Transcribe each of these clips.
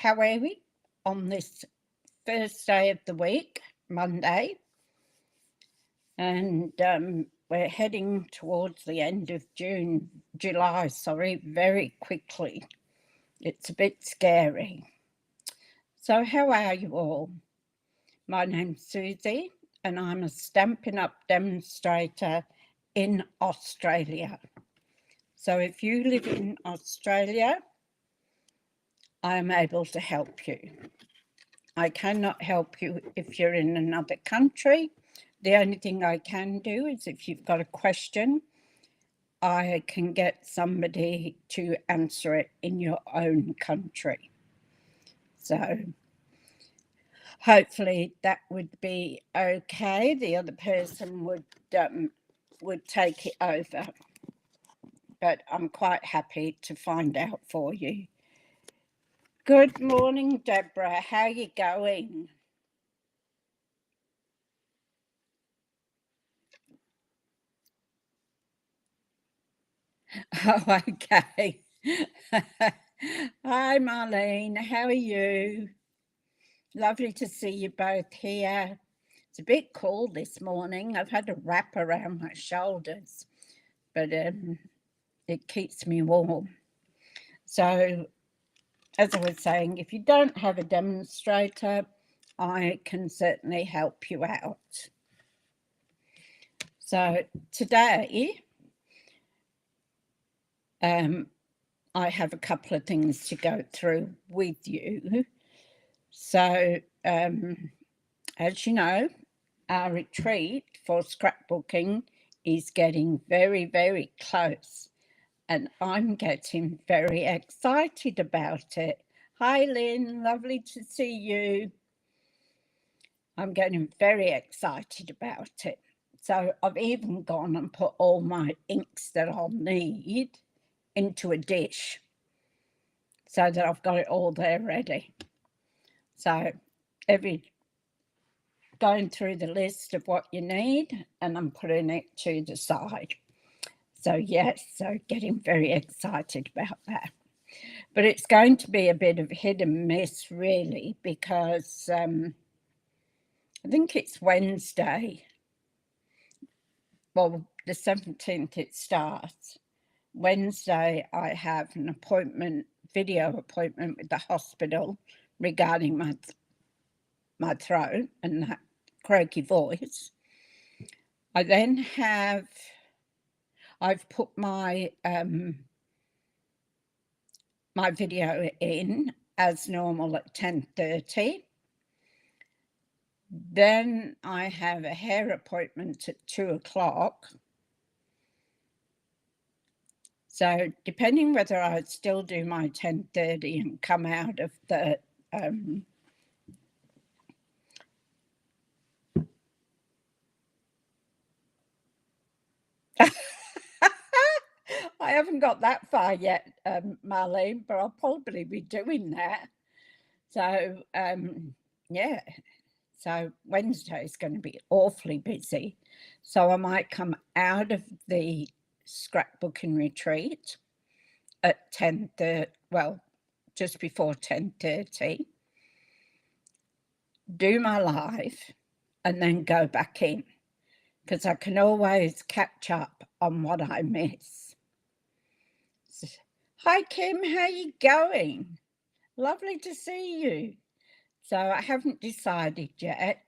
how are we on this first day of the week, Monday? And we're heading towards the end of July, very quickly. It's a bit scary. So how are you all? My name's Suzie, and I'm a Stampin' Up demonstrator in Australia. So if you live in Australia, I am able to help you. I cannot help you if you're in another country. The only thing I can do is if you've got a question, I can get somebody to answer it in your own country. So hopefully that would be okay. The other person would take it over. But I'm quite happy to find out for you. Good morning, Deborah. How are you going? Oh, okay. Hi, Marlene. How are you? Lovely to see you both here. It's a bit cold this morning. I've had a wrap around my shoulders, but it keeps me warm. So, as I was saying, if you don't have a demonstrator, I can certainly help you out. So today, I have a couple of things to go through with you. So, as you know, our retreat for scrapbooking is getting very close, and I'm getting very excited about it. Hi, Lynn, lovely to see you. I'm getting very excited about it. So I've even gone and put all my inks that I'll need into a dish so that I've got it all there ready. So going through the list of what you need, and I'm putting it to the side. So yes, so getting very excited about that. But it's going to be a bit of hit and miss, really, because I think it's Wednesday. Well, the 17th it starts. Wednesday, I have an video appointment with the hospital regarding my throat and that croaky voice. I then I've put my my video in as normal at 10:30. Then I have a hair appointment at 2:00. So depending whether I still do my 10:30 and come out of the I haven't got that far yet, Marlene, but I'll probably be doing that. So, yeah. So Wednesday is going to be awfully busy. So I might come out of the scrapbooking retreat at 10:30, well, just before 10:30, do my live, and then go back in, because I can always catch up on what I miss. Hi, Kim, how you going? Lovely to see you. So I haven't decided yet.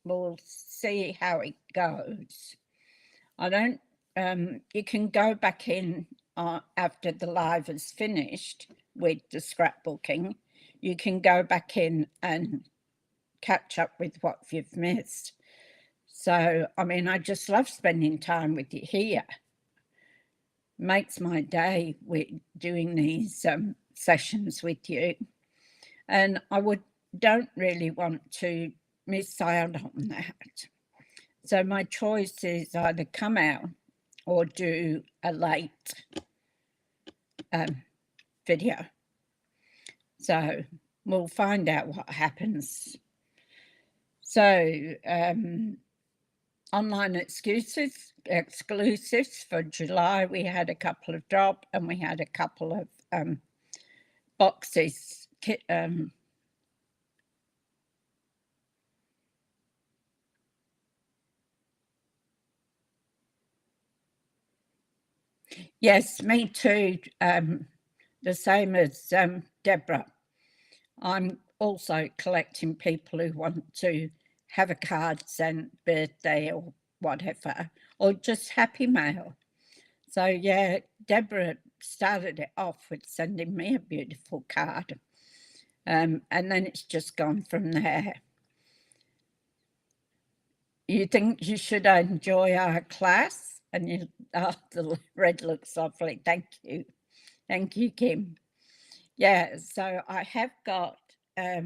We'll see how it goes. I don't, you can go back in after the live is finished with the scrapbooking. You can go back in and catch up with what you've missed. So, I mean, I just love spending time with you here. Makes my day with doing these sessions with you. And I don't really want to miss out on that. So my choice is either come out or do a late video. So we'll find out what happens. So online exclusives for July, we had a couple of drop, and we had a couple of boxes, Yes, me too. The same as Deborah. I'm also collecting people who want to have a card sent, birthday or whatever, or just happy mail. So yeah, Deborah started it off with sending me a beautiful card. And then it's just gone from there. You think you should enjoy our class? And you, oh, the red looks lovely. Thank you. Thank you, Kim. Yeah, so I have got, I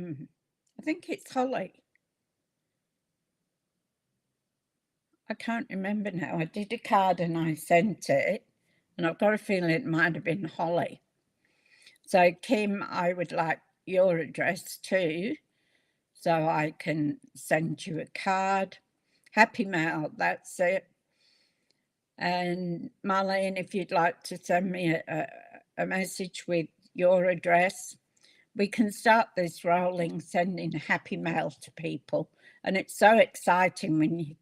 think it's Holly. I can't remember now. I did a card and I sent it, and I've got a feeling it might have been Holly. So, Kim, I would like your address too, so I can send you a card. Happy mail, that's it. And Marlene, if you'd like to send me a message with your address, we can start this rolling, sending happy mail to people. And it's so exciting when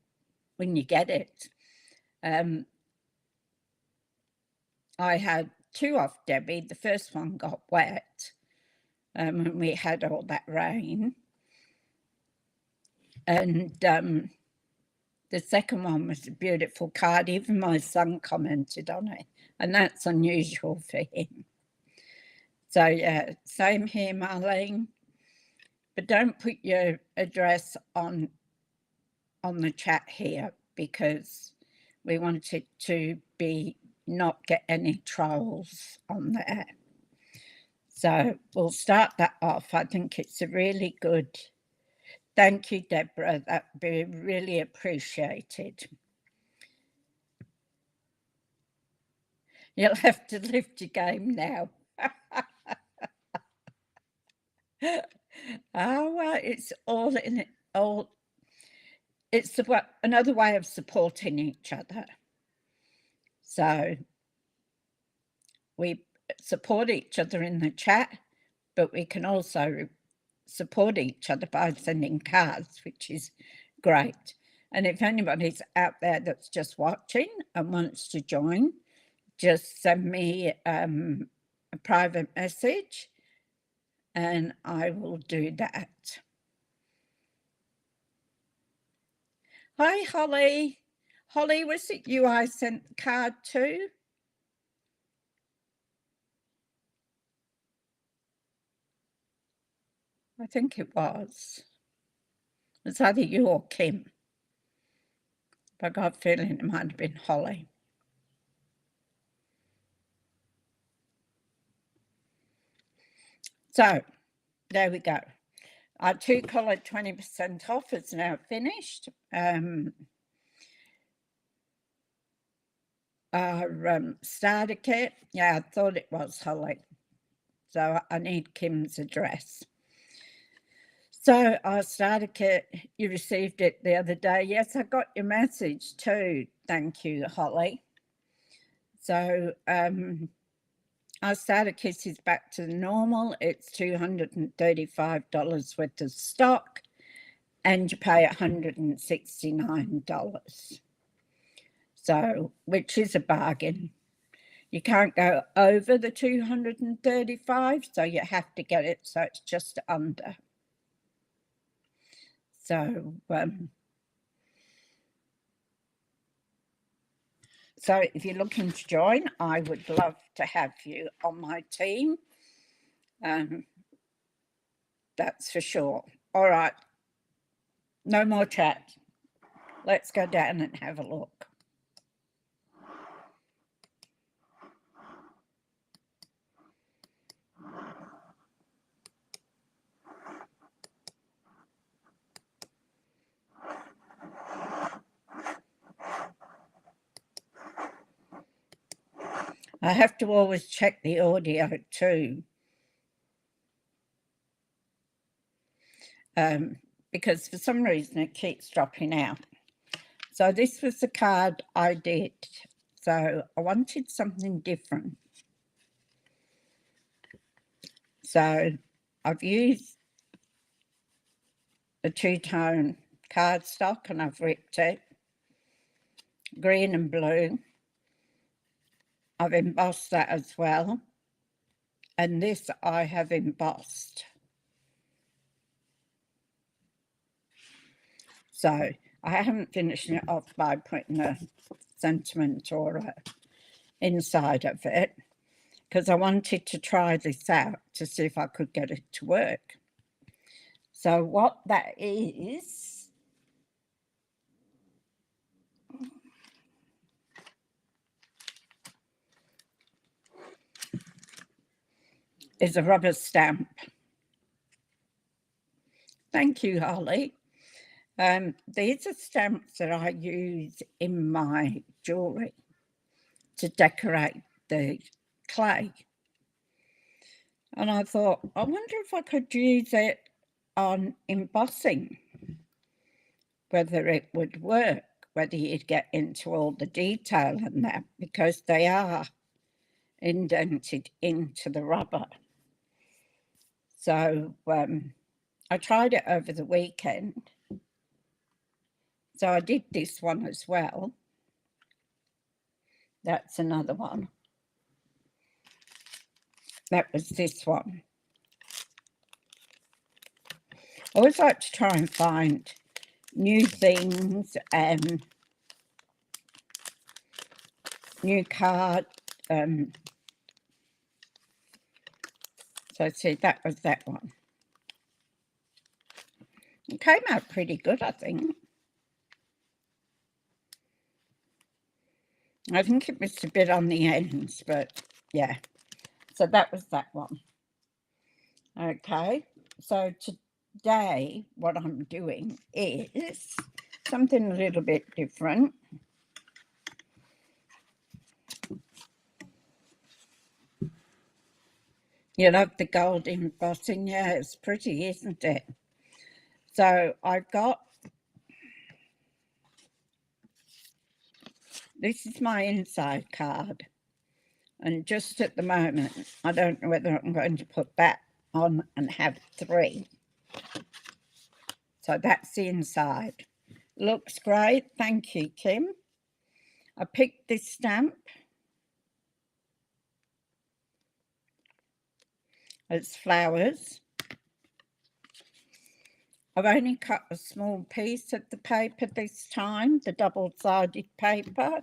you get it. I had 2 off Debbie. The first one got wet when we had all that rain. And the second one was a beautiful card. Even my son commented on it, and that's unusual for him. So yeah, same here, Marlene. But don't put your address on the chat here, because we want it to be not get any trolls on there. So we'll start that off. I think it's a really good. Thank you, Deborah. That'd be really appreciated. You'll have to lift your game now. Oh, well, it's all in it. All. It's another way of supporting each other. So we support each other in the chat, but we can also support each other by sending cards, which is great. And if anybody's out there that's just watching and wants to join, just send me a private message and I will do that. Hi, Holly. Holly, was it you I sent the card to? I think it was. It's either you or Kim. But I got a feeling it might have been Holly. So there we go. Our 2-color 20% off is now finished. Our starter kit, yeah, I thought it was Holly. So I need Kim's address. So our starter kit, you received it the other day. Yes, I got your message too. Thank you, Holly. So our starter kit is back to the normal. It's $235 worth of stock, and you pay $169. So, which is a bargain. You can't go over the 235, so you have to get it so it's just under. So, so if you're looking to join, I would love to have you on my team. That's for sure. All right. No more chat. Let's go down and have a look. I have to always check the audio too. Because for some reason it keeps dropping out. So this was the card I did. So I wanted something different. So I've used a 2-tone cardstock and I've ripped it green and blue. I've embossed that as well. And this I have embossed. So I haven't finished it off by putting a sentiment or a inside of it, because I wanted to try this out to see if I could get it to work. So what that is a rubber stamp. Thank you, Holly. These are stamps that I use in my jewellery to decorate the clay. And I thought, I wonder if I could use it on embossing, whether it would work, whether you'd get into all the detail and that, because they are indented into the rubber. So I tried it over the weekend. So I did this one as well. That's another one. That was this one. I always like to try and find new things and new cards. So see, that was that one. It came out pretty good, I think. I think it was a bit on the ends, but yeah. So that was that one. Okay, so today what I'm doing is something a little bit different. You love the gold embossing? Yeah, it's pretty, isn't it? So I've got, this is my inside card. And just at the moment, I don't know whether I'm going to put that on and have 3. So that's the inside. Looks great. Thank you, Kim. I picked this stamp. It's flowers. I've only cut a small piece of the paper this time, the double-sided paper.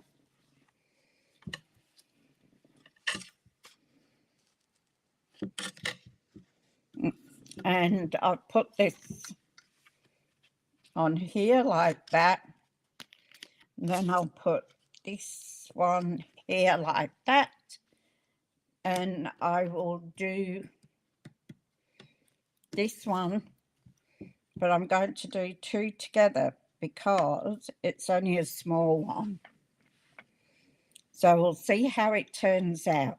And I've put this on here like that. And then I'll put this one here like that. And I will do this one, but I'm going to do 2 together because it's only a small one. So we'll see how it turns out.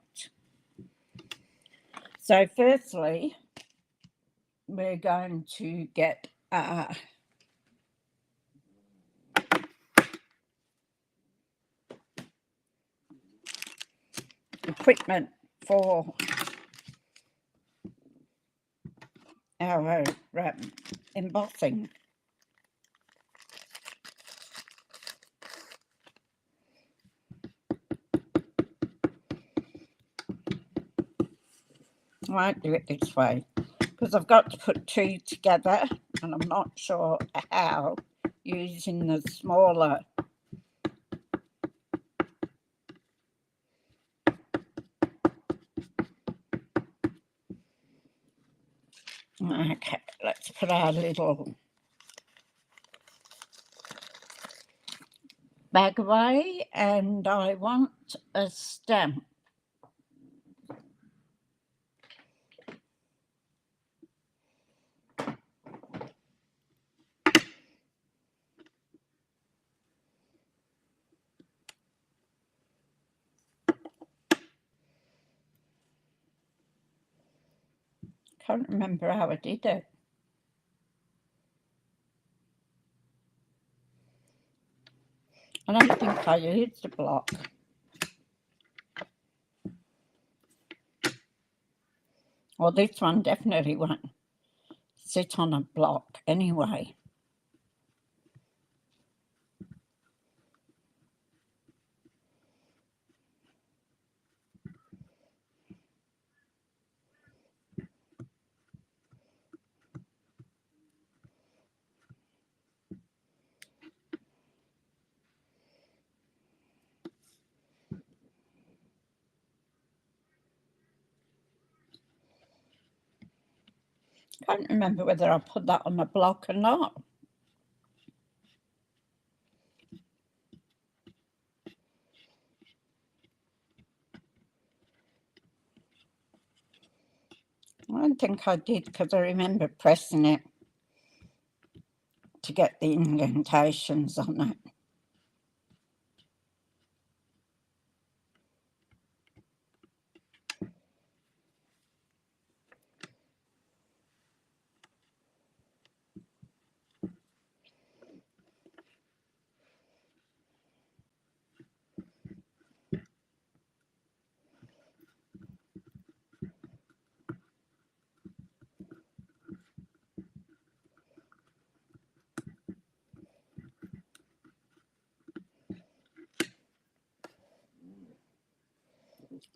So firstly, we're going to get equipment for our embossing. I might do it this way because I've got to put 2 together and I'm not sure how using the smaller Okay, let's put our little bag away, and I want a stamp. Can't remember how I did it. I don't think I used a block. Well, this one definitely won't sit on a block anyway. Can't remember whether I put that on a block or not. I don't think I did, because I remember pressing it to get the indentations on it.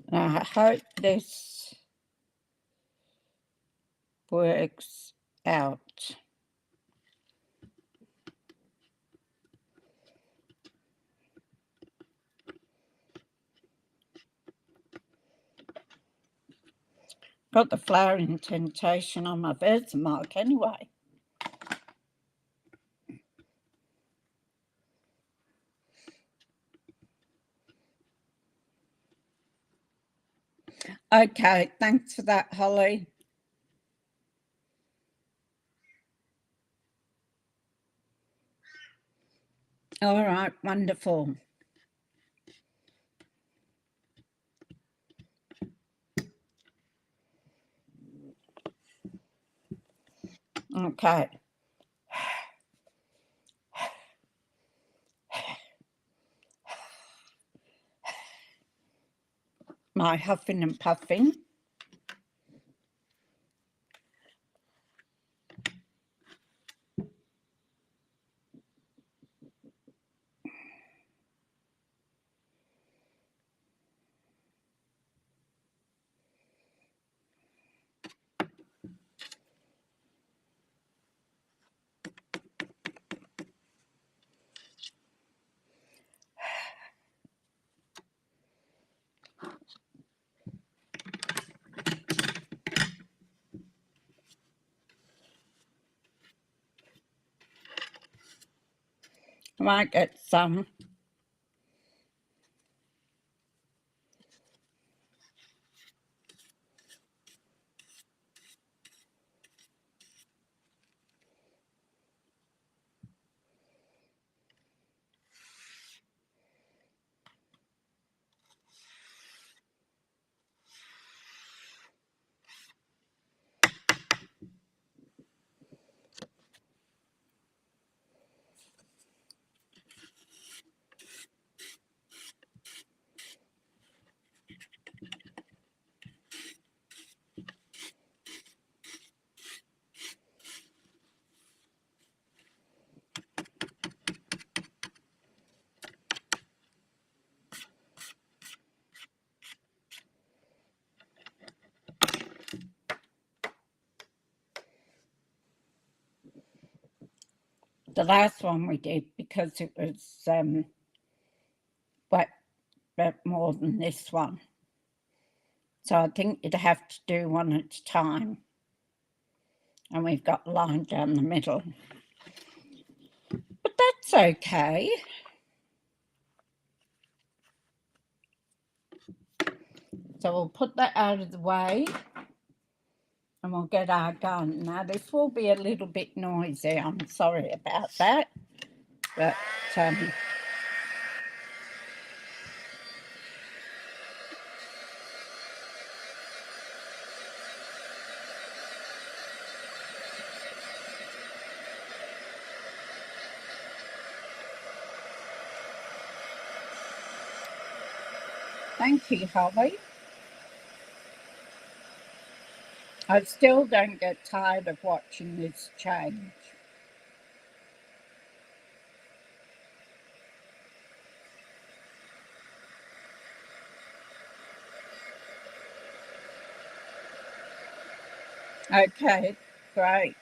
Now, I hope this works out. Got the flower indentation on my Versamark anyway. Okay, thanks for that, Holly. All right, wonderful. Okay. My huffing and puffing. I might get some. The last one we did, because it was wet more than this one. So I think you'd have to do one at a time. And we've got a line down the middle. But that's okay. So we'll put that out of the way and we'll get our gun. Now this will be a little bit noisy. I'm sorry about that. But thank you, Holly. I still don't get tired of watching this change. Okay, great.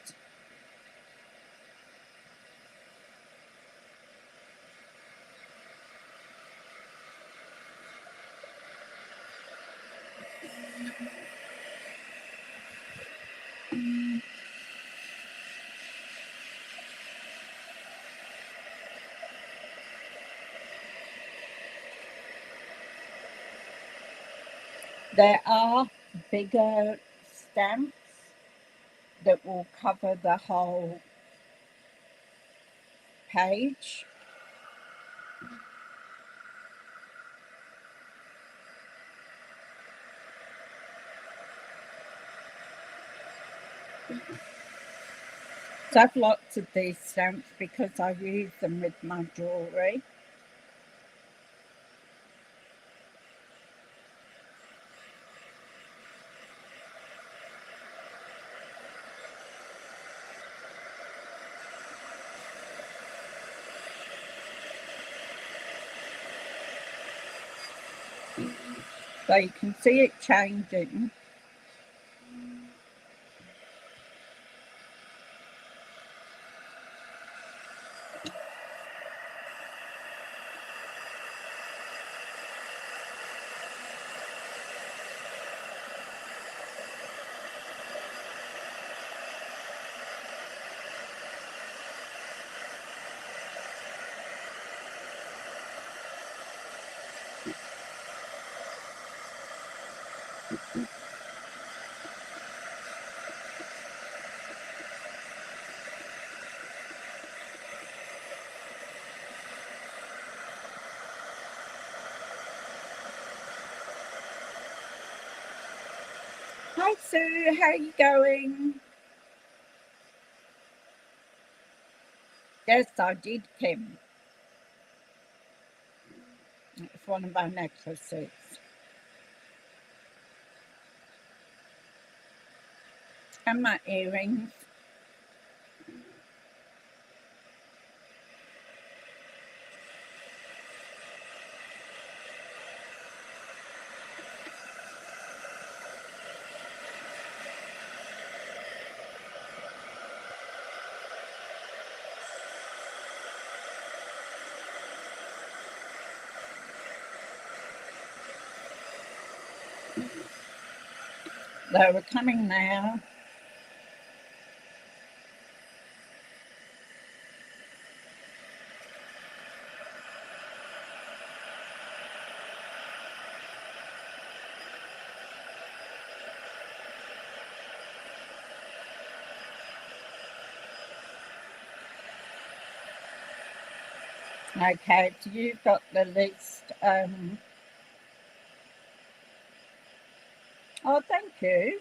There are bigger stamps that will cover the whole page. So I've lots of these stamps because I use them with my jewellery. So you can see it changing. Hi Sue, how are you going? Yes, I did, Kim. It's one of our necklaces. And my earrings. They were coming now. Okay, so you've got the list. Oh, thank you.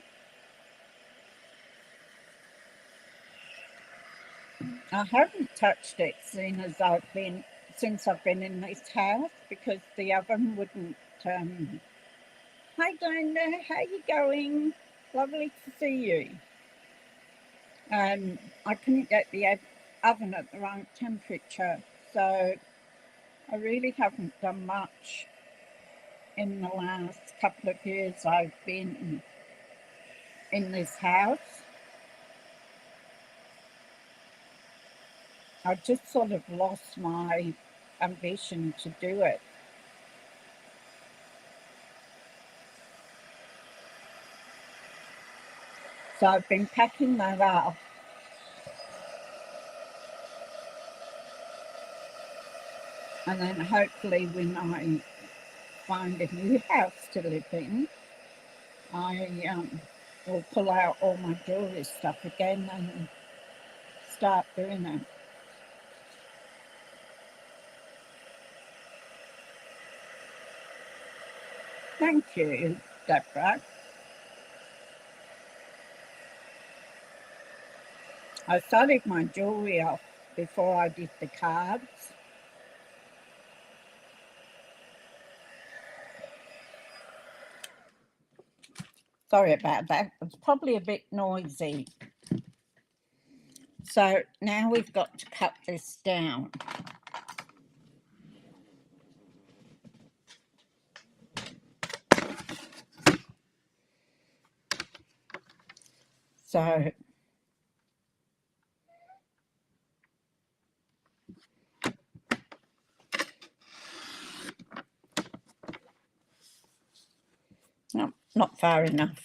I haven't touched it since I've been in this house because the oven wouldn't. Hi Glenda, how you going? Lovely to see you. I couldn't get the oven at the right temperature, so I really haven't done much in the last couple of years I've been in this house. I just sort of lost my ambition to do it. So I've been packing that up. And then hopefully when I find a new house to live in, I will pull out all my jewellery stuff again and start doing it. Thank you, Deborah. I started my jewellery off before I did the cards. Sorry about that. It's probably a bit noisy. So now we've got to cut this down. So no, not far enough.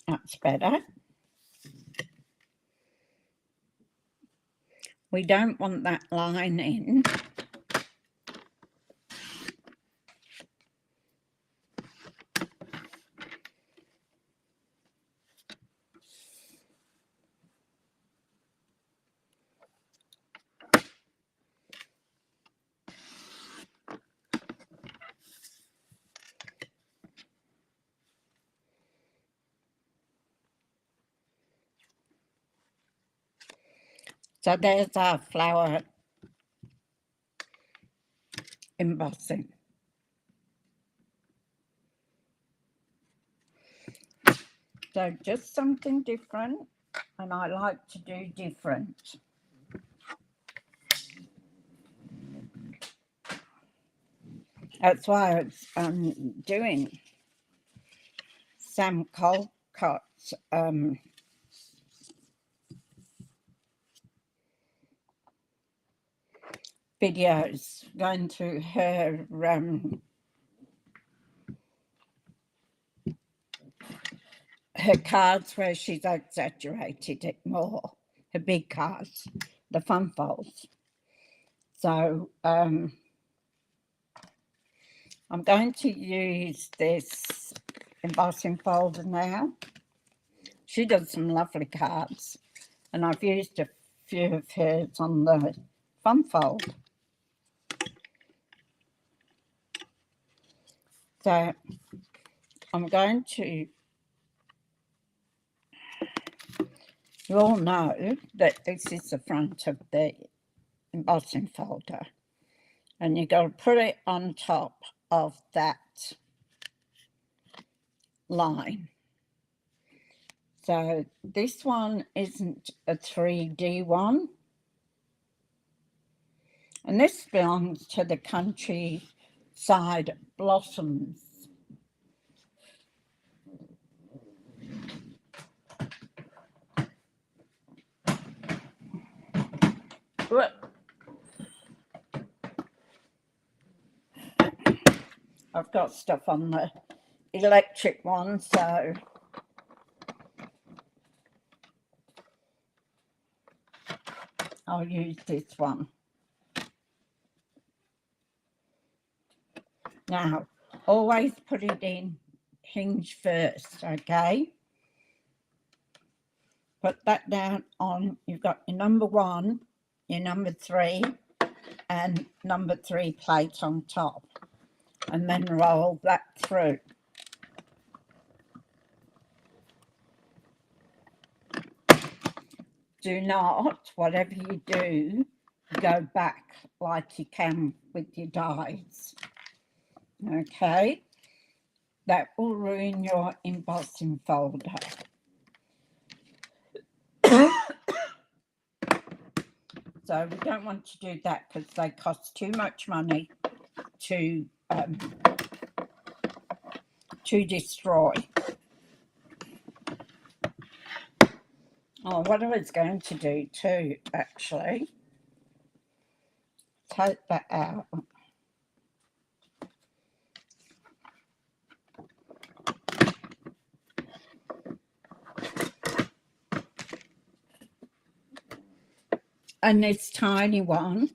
That's better. We don't want that line in. So there's our flower embossing. So just something different, and I like to do different. That's why I'm doing Sam Colcott's videos, going through her cards where she's exaggerated it more, her big cards, the fun folds. So I'm going to use this embossing folder now. She does some lovely cards, and I've used a few of hers on the fun fold. So I'm going to, you all know that this is the front of the embossing folder, and you've got to put it on top of that line. So this one isn't a 3D one, and this belongs to the Countryside Blossoms. Look. I've got stuff on the electric one, so I'll use this one. Now, always put it in hinge first, okay? Put that down on, you've got your number 1, your number 3, and number 3 plate on top, and then roll that through. Do not, whatever you do, go back like you can with your dies. Okay? That will ruin your embossing folder. So we don't want to do that because they cost too much money to destroy. Oh, what I was going to do too, actually, take that out. And this tiny one,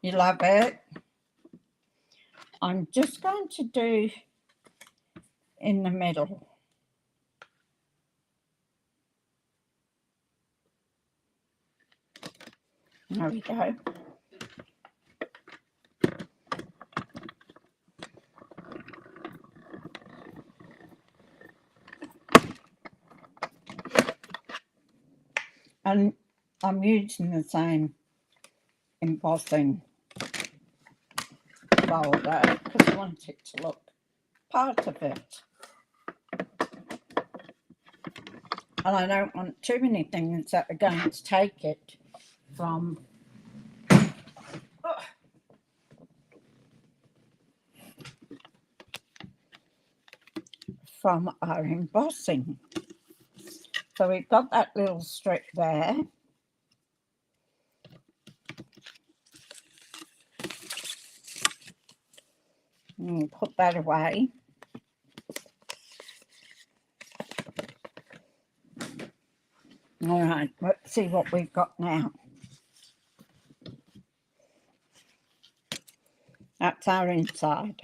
you love it. I'm just going to do in the middle. There we go. And I'm using the same embossing folder because I want it to look part of it. And I don't want too many things that are going to take it from our embossing. So we've got that little strip there. And put that away. Right, let's see what we've got now. That's our inside.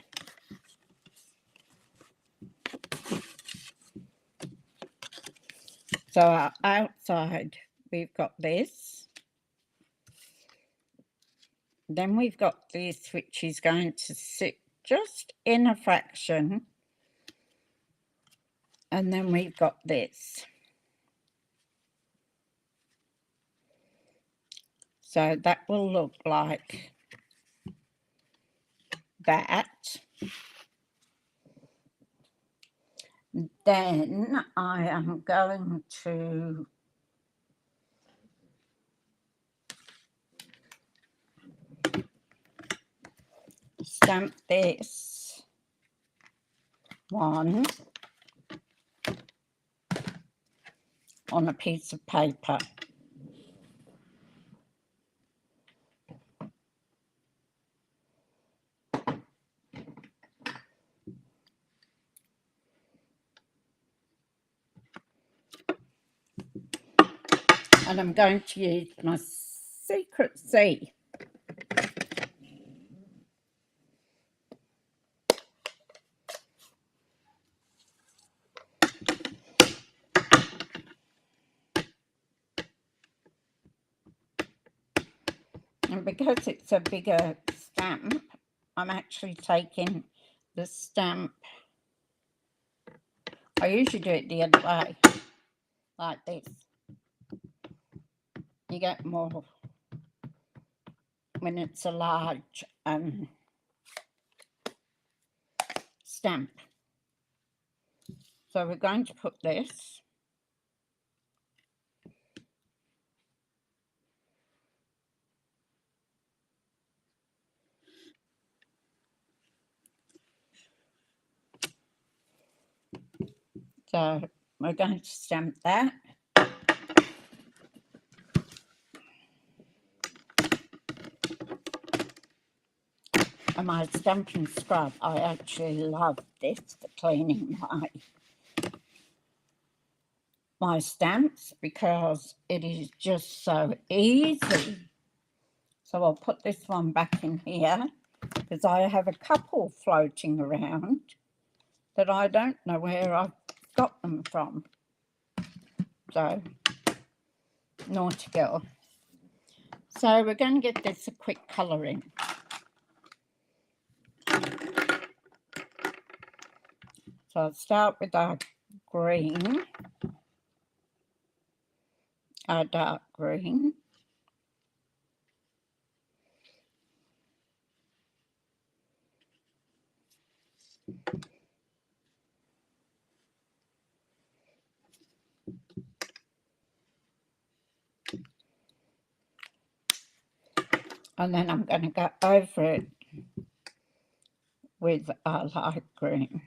So our outside, we've got this. Then we've got this, which is going to sit just in a fraction. And then we've got this. So that will look like that. Then I am going to stamp this one on a piece of paper. And I'm going to use my Secret C. And because it's a bigger stamp, I'm actually taking the stamp. I usually do it the other way, like this. You get more when it's a large stamp. So we're going to put this. So we're going to stamp that. And my Stampin' scrub, I actually love this for cleaning my stamps because it is just so easy. So I'll put this one back in here because I have a couple floating around that I don't know where I've got them from. So, naughty girl. So we're going to give this a quick colour in. So I'll start with our green, our dark green. And then I'm going to go over it with our light green.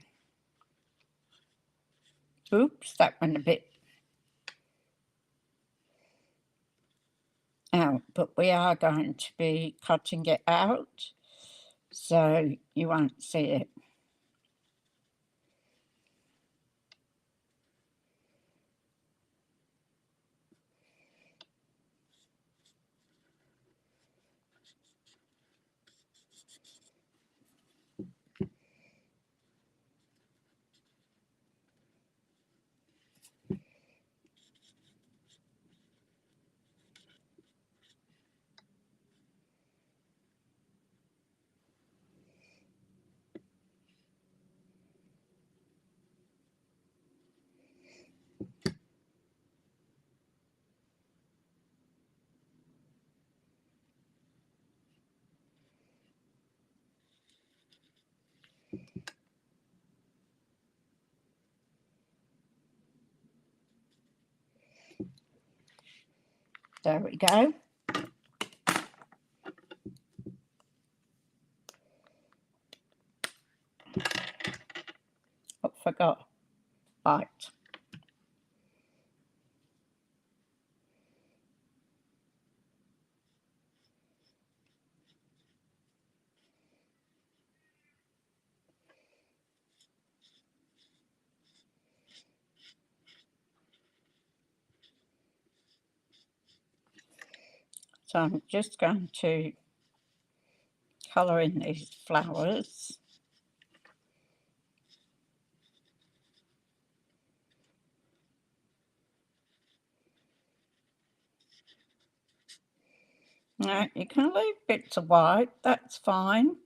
Oops, that went a bit out, but we are going to be cutting it out so you won't see it. There we go. Oh, forgot. Right. So I'm just going to colour in these flowers. Now, you can leave bits of white, that's fine.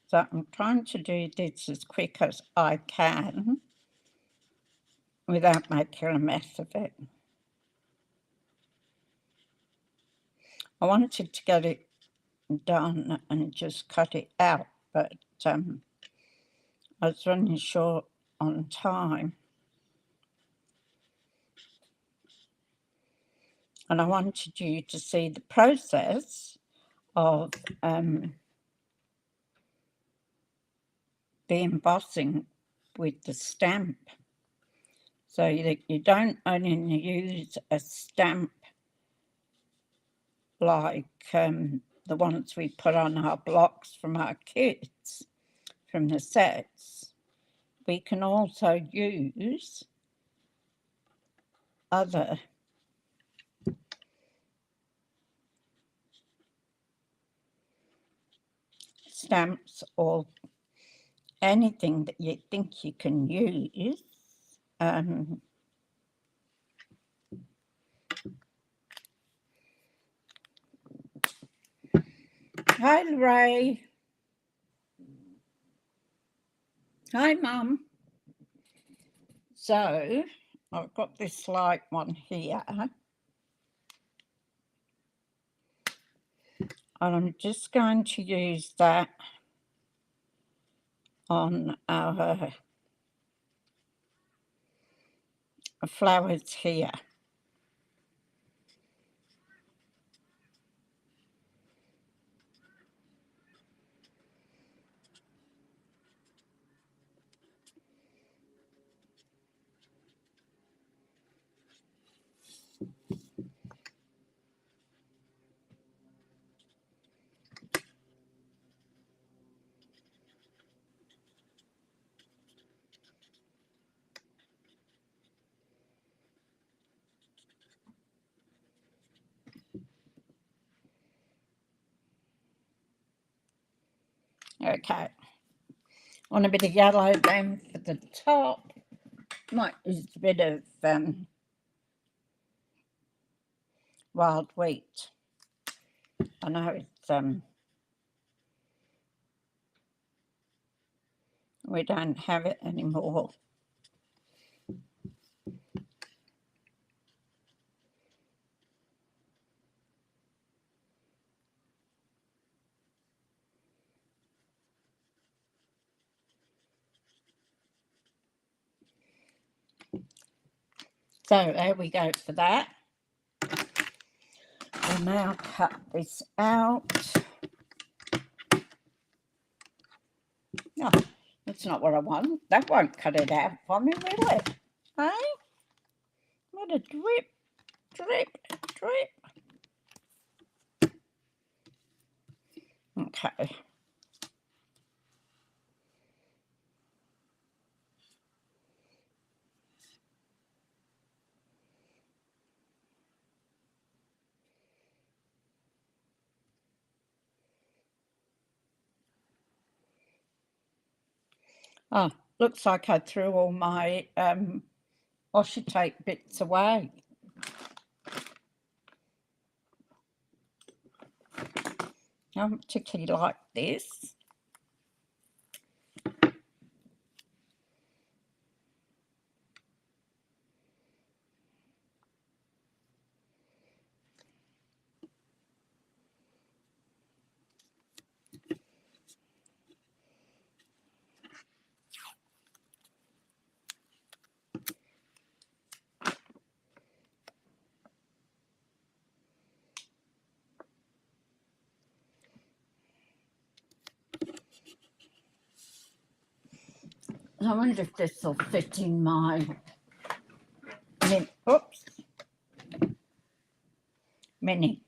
So I'm trying to do this as quick as I can without making a mess of it. I wanted to get it done and just cut it out, but I was running short on time. And I wanted you to see the process of the embossing with the stamp, so that you don't only use a stamp like the ones we put on our blocks from our kits, from the sets. We can also use other stamps or anything that you think you can use. Hi, Ray. Hi, Mum. So I've got this light one here, and I'm just going to use that on our flowers here. Okay, want a bit of yellow then for the top. Might use a bit of wild wheat. I know it's we don't have it anymore. So there we go for that. We'll now cut this out. No, that's not what I want. That won't cut it out for me, will it? Hey? What a drip, drip, drip. Okay. Oh, looks like I threw all my washi tape bits away. I don't particularly like this. I wonder if this will fit in my oops, mini.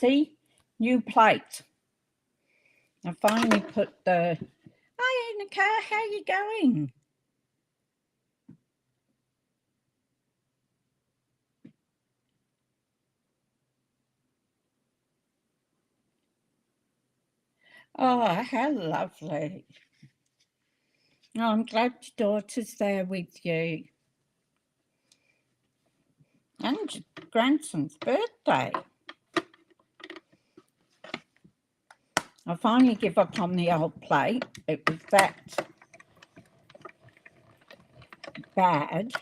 See, new plate. I finally put the, hi Nika, how you going? Oh, how lovely. Oh, I'm glad your daughter's there with you. And your grandson's birthday. I finally give up on the old plate. It was that bad.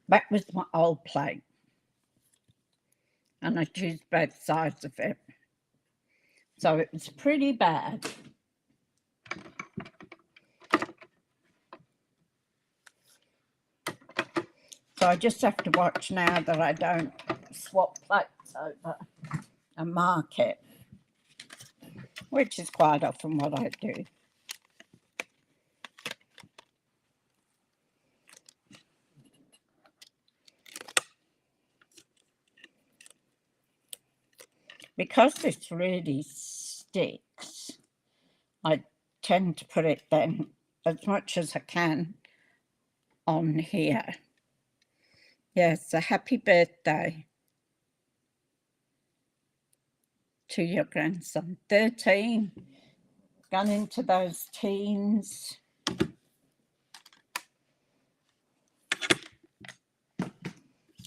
That was my old plate. And I used both sides of it. So it was pretty bad. So I just have to watch now that I don't swap plates over and mark it, which is quite often what I do. Because this really sticks, I tend to put it then as much as I can on here. Yes, a happy birthday to your grandson. 13, gone into those teens.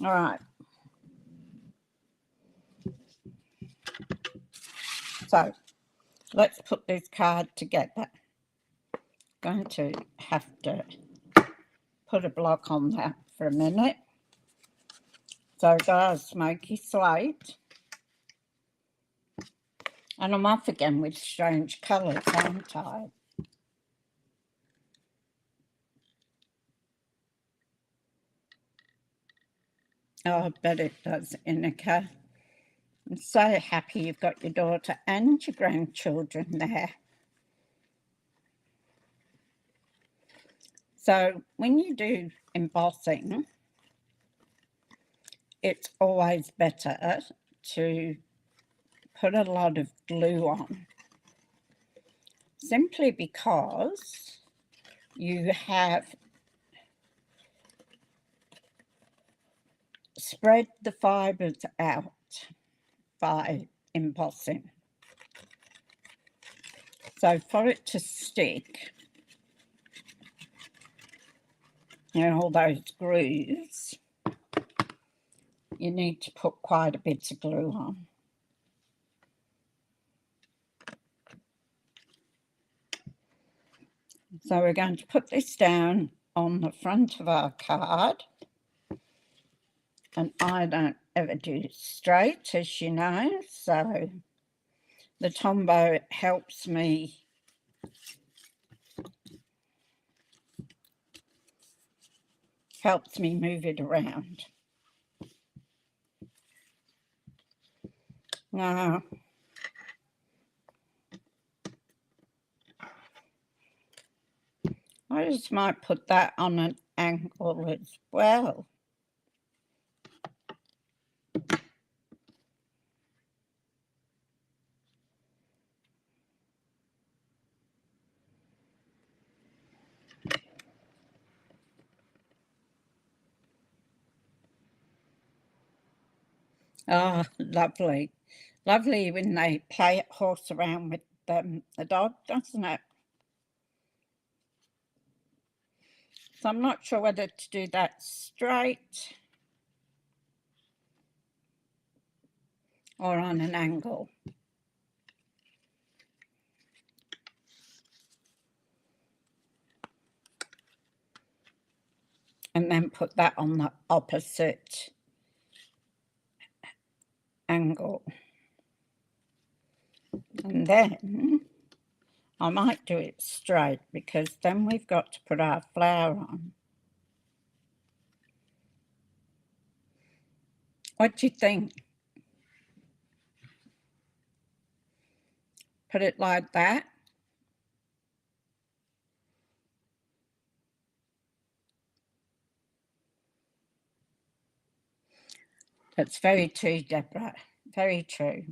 All right. So let's put this card together. Going to have to put a block on that for a minute. So there's smoky slate. And I'm off again with strange colours, aren't I? Oh, I bet it does, Inika. I'm so happy you've got your daughter and your grandchildren there. So when you do embossing, it's always better to put a lot of glue on, simply because you have spread the fibres out by embossing. So for it to stick, all those grooves, you need to put quite a bit of glue on. So we're going to put this down on the front of our card. And I don't ever do straight, as you know, so the Tombow helps me move it around. Now, I just might put that on an angle as well. Oh, lovely. Lovely when they play horse around with the dog, doesn't it? So I'm not sure whether to do that straight or on an angle. And then put that on the opposite angle. And then I might do it straight because then we've got to put our flower on. What do you think? Put it like that. That's very true, Deborah. Very true.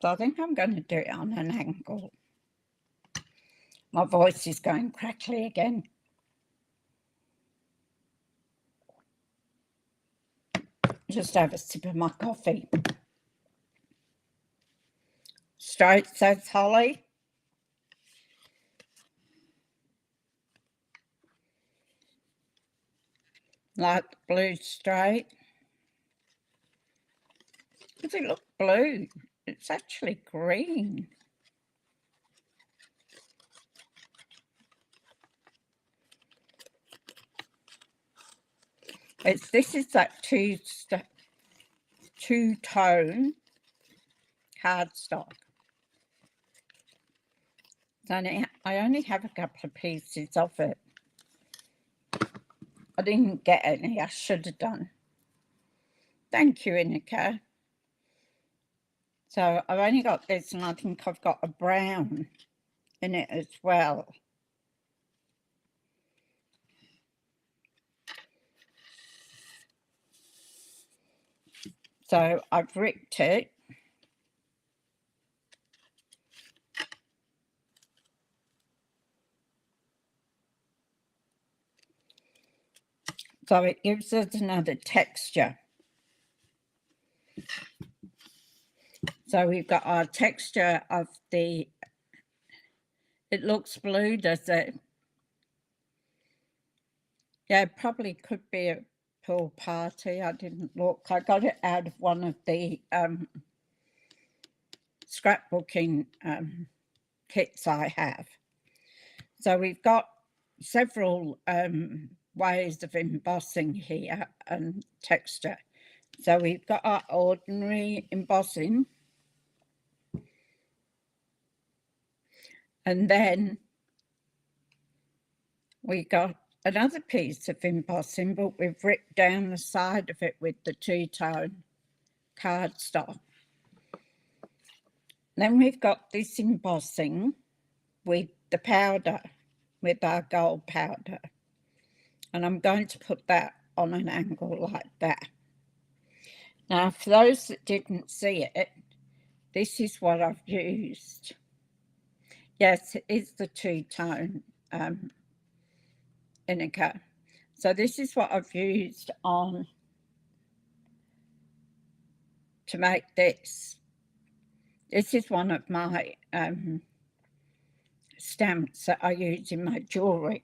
So I think I'm going to do it on an angle. My voice is going crackly again. Just have a sip of my coffee. Straight, says Holly. Like the blue straight. Does it look blue? It's actually green. This is that two-tone cardstock. I only have a couple of pieces of it. I didn't get any. I should have done. Thank you, Inika. So I've only got this, and I think I've got a brown in it as well. So I've ripped it. So it gives us another texture. So we've got our texture of the, it looks blue, does it? Yeah, it probably could be a pool party. I didn't look. I got it out of one of the scrapbooking kits I have. So we've got several ways of embossing here and texture. So we've got our ordinary embossing, and then we got another piece of embossing, but we've ripped down the side of it with the two-tone cardstock. Then we've got this embossing with the powder, with our gold powder. And I'm going to put that on an angle like that. Now, for those that didn't see it, this is what I've used. Yes, it is the two-tone Inika. So this is what I've used on to make this. This is one of my stamps that I use in my jewellery.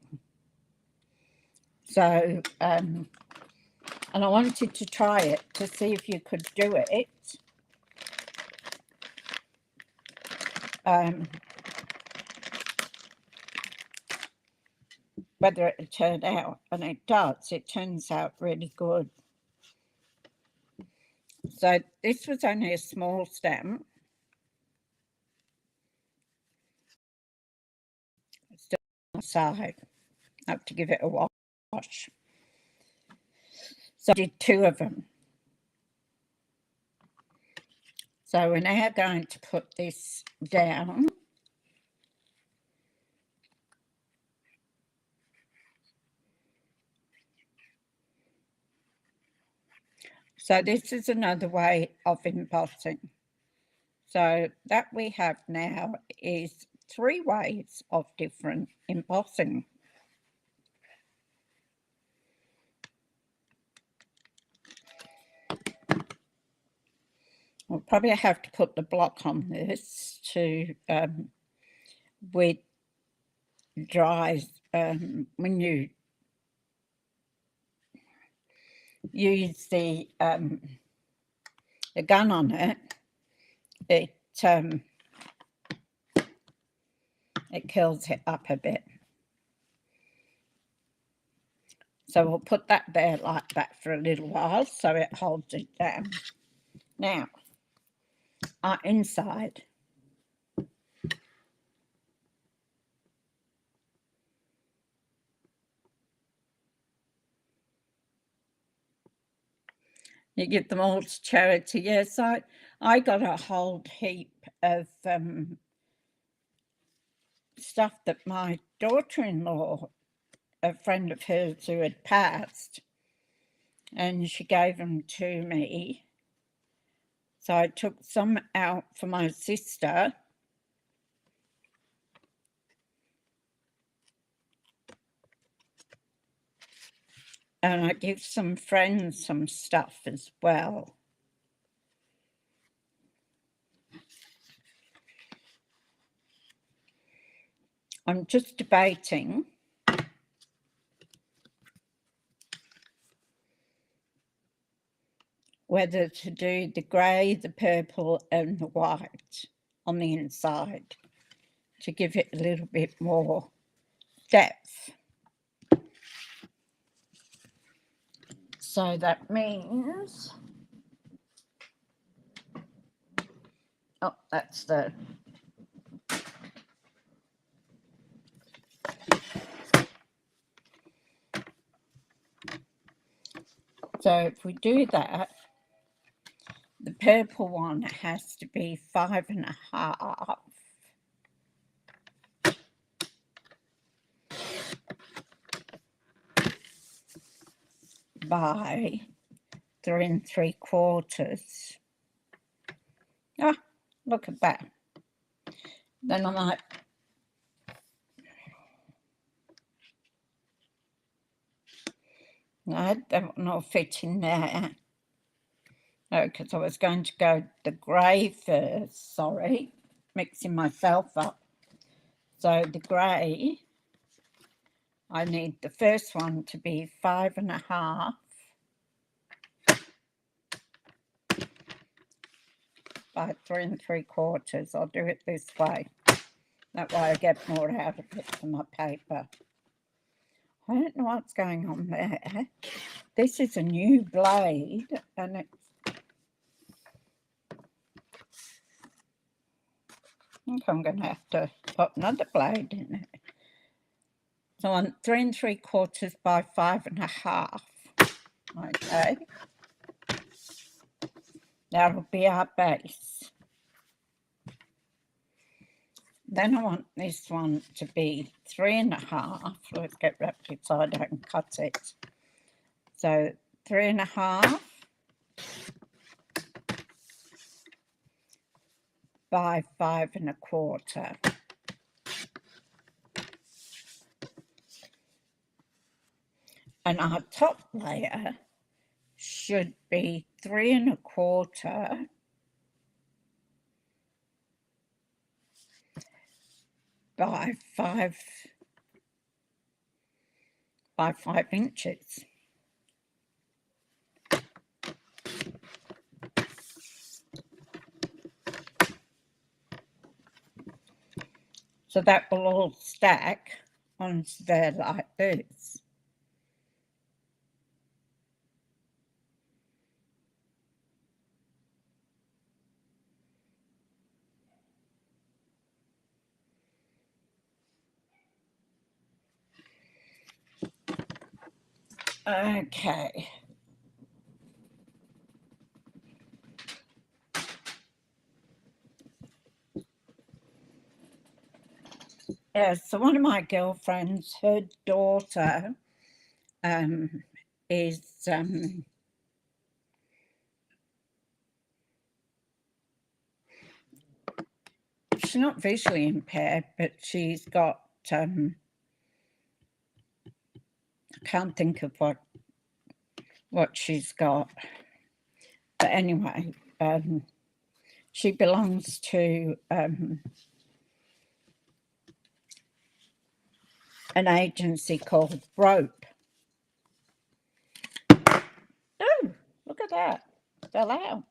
So, and I wanted to try it to see if you could do it. Whether it turned out, and it does, it turns out really good. So this was only a small stamp. Still on the side. I have to give it a wash. So I did two of them. So we're now going to put this down. So this is another way of embossing. So that we have now is 3 ways of different embossing. We'll probably have to put the block on this to with dry when you use the gun on it, it kills it up a bit. So we'll put that there like that for a little while so it holds it down. Now, are inside. You give them all to charity. Yes, I got a whole heap of stuff that my daughter-in-law, a friend of hers who had passed, and she gave them to me. So I took some out for my sister. And I give some friends some stuff as well. I'm just debating whether to do the grey, the purple and the white on the inside to give it a little bit more depth. So that means, oh, that's the, so if we do that, the purple one has to be 5.5 by 3 3/4. Ah, look at that. Then I might, no, that one will fit in there. Oh, because I was going to go the grey first, sorry, mixing myself up. So the grey, I need the first one to be 5.5 by 3 3/4. I'll do it this way. That way I get more out of it for my paper. I don't know what's going on there. This is a new blade and it's, I think I'm going to have to put another blade in it. So on 3 3/4 by 5.5. Okay. That'll be our base. Then I want this one to be 3.5. Let's get wrapped so I don't cut it. So 3.5 by 5.25. And our top layer should be 3.25 by 5 inches. So that will all stack onto there like this. Okay. Yeah, so one of my girlfriends, her daughter is she's not visually impaired, but she's got I can't think of what she's got. But anyway, she belongs to an agency called Rope. Oh, look at that. Fell out.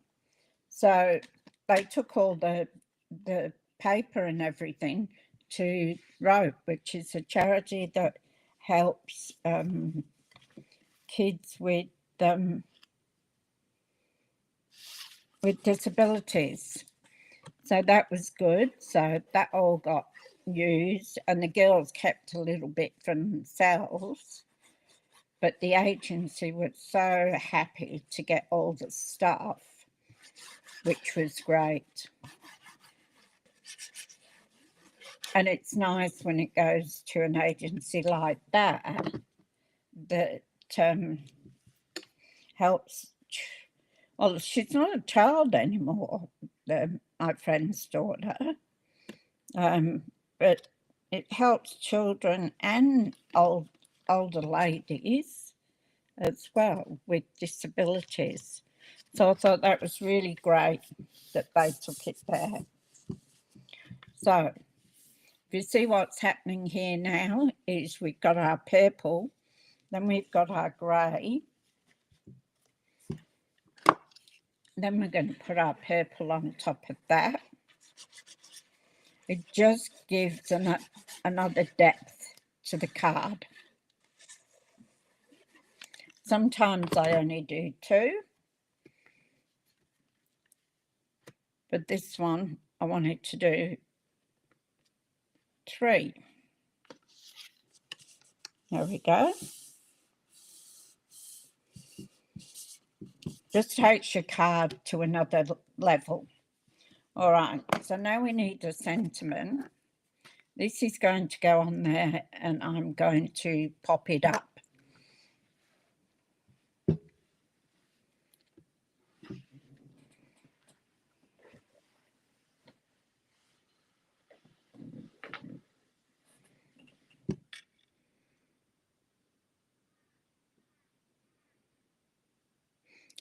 So they took all the paper and everything to Rope, which is a charity that helps kids with disabilities. So that was good. So that all got used, and the girls kept a little bit for themselves. But the agency was so happy to get all the stuff, which was great. And it's nice when it goes to an agency like that that helps. Well, she's not a child anymore, my friend's daughter, but it helps children and older ladies as well with disabilities. So I thought that was really great that they took it there. So if you see what's happening here now is we've got our purple, then we've got our grey, then we're going to put our purple on top of that. It just gives another depth to the card. Sometimes I only do 2, but this one I wanted to do 3. There we go. Just takes your card to another level. All right, so now we need a sentiment. This is going to go on there and I'm going to pop it up.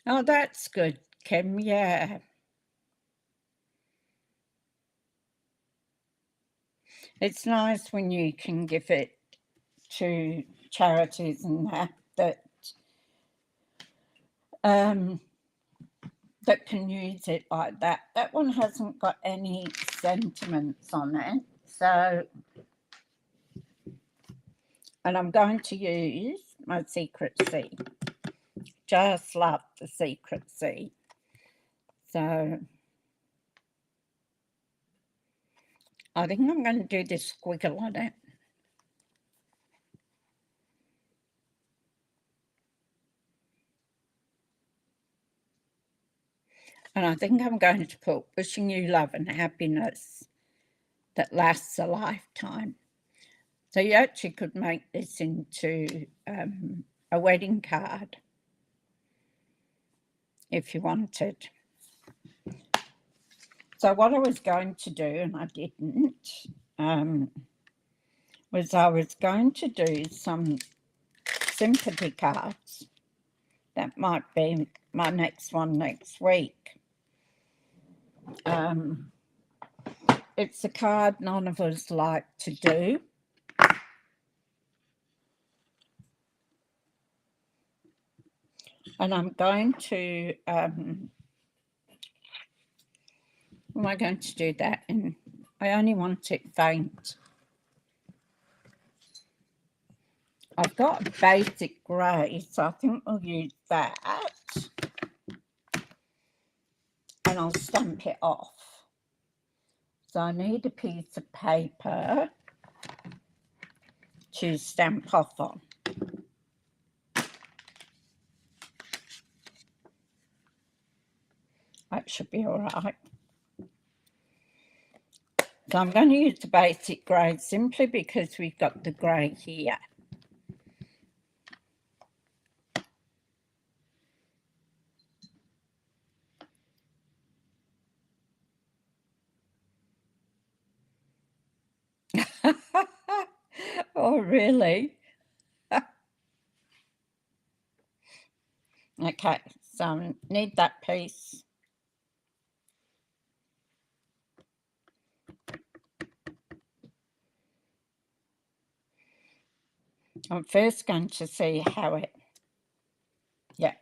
Oh, that's good, Kim, yeah. It's nice when you can give it to charities and that can use it like that. That one hasn't got any sentiments on it, so, and I'm going to use my Secret C. Just love the Secret C. So I think I'm going to do this squiggle on it. And I think I'm going to put wishing you love and happiness that lasts a lifetime. So you actually could make this into a wedding card if you wanted. So what I was going to do, and I didn't, was I was going to do some sympathy cards. That might be my next one next week. It's a card none of us like to do. And I'm going to, am I going to do that? And I only want it faint. I've got a basic grey, so I think we'll use that. And I'll stamp it off. So I need a piece of paper to stamp off on. That should be all right. So I'm going to use the basic grey simply because we've got the grey here. Oh, really? Okay, so I need that piece. I'm first going to see how it, yeah.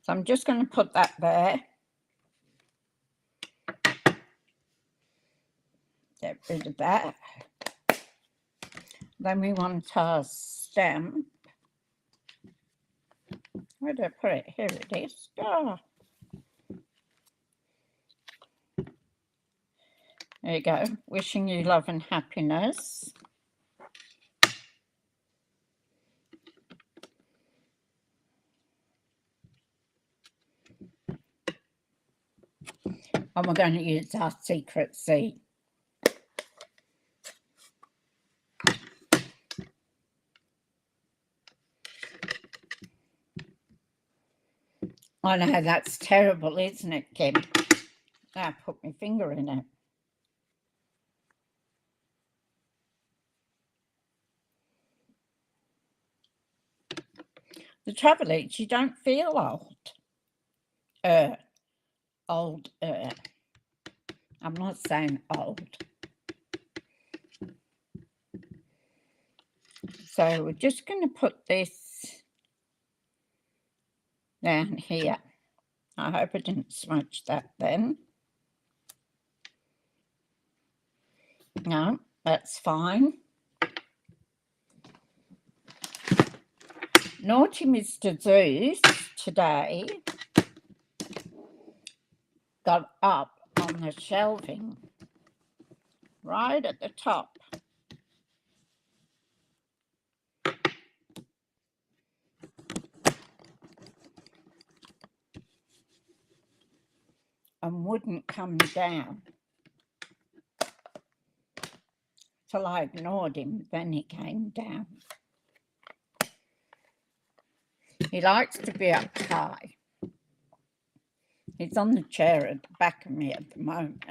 So I'm just going to put that there. Get rid of that. Then we want our stamp. Where did I put it? Here it is. Oh. There you go. Wishing you love and happiness. And we're going to use our secret seed. I know that's terrible, isn't it, Kim? Now I put my finger in it. The trouble is you don't feel old. Older. I'm not saying old. So we're just going to put this down here. I hope I didn't smudge that then. No, that's fine. Naughty Mr. Zeus today got up on the shelving right at the top. And wouldn't come down. Till I ignored him, then he came down. He likes to be up high. He's on the chair at the back of me at the moment.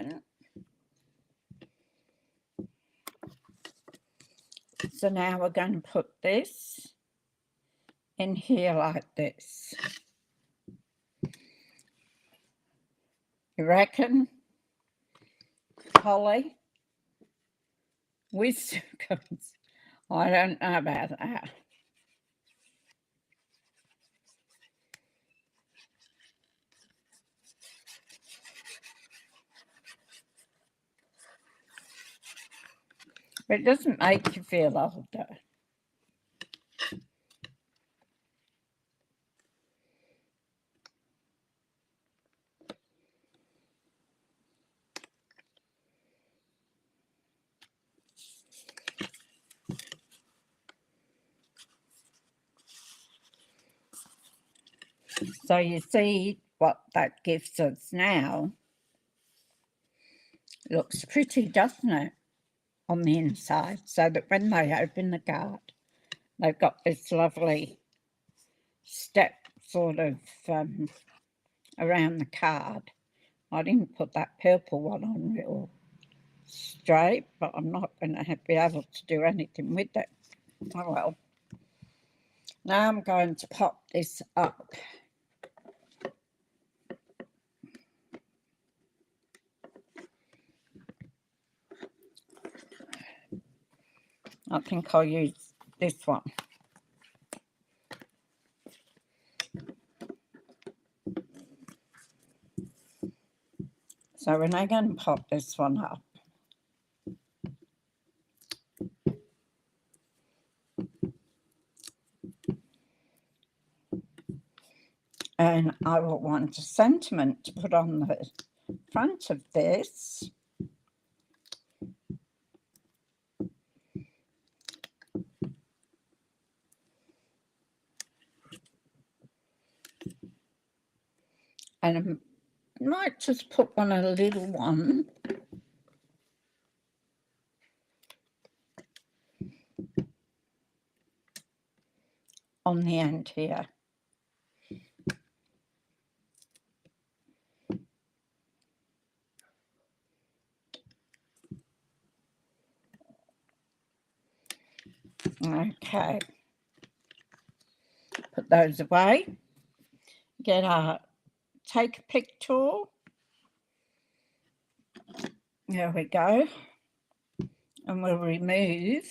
So now we're going to put this in here like this. You reckon? Holly? With succulents? I don't know about that. But it doesn't make you feel older. So you see what that gives us now. Looks pretty, doesn't it, on the inside, so that when they open the card, they've got this lovely step sort of around the card. I didn't put that purple one on real straight, but I'm not going to be able to do anything with it. Oh well. Now I'm going to pop this up. I think I'll use this one. So we're now going to pop this one up. And I will want a sentiment to put on the front of this. And I might just put one, a little one. On the end here. Okay. Put those away. Get our take a pick tool. There we go. And we'll remove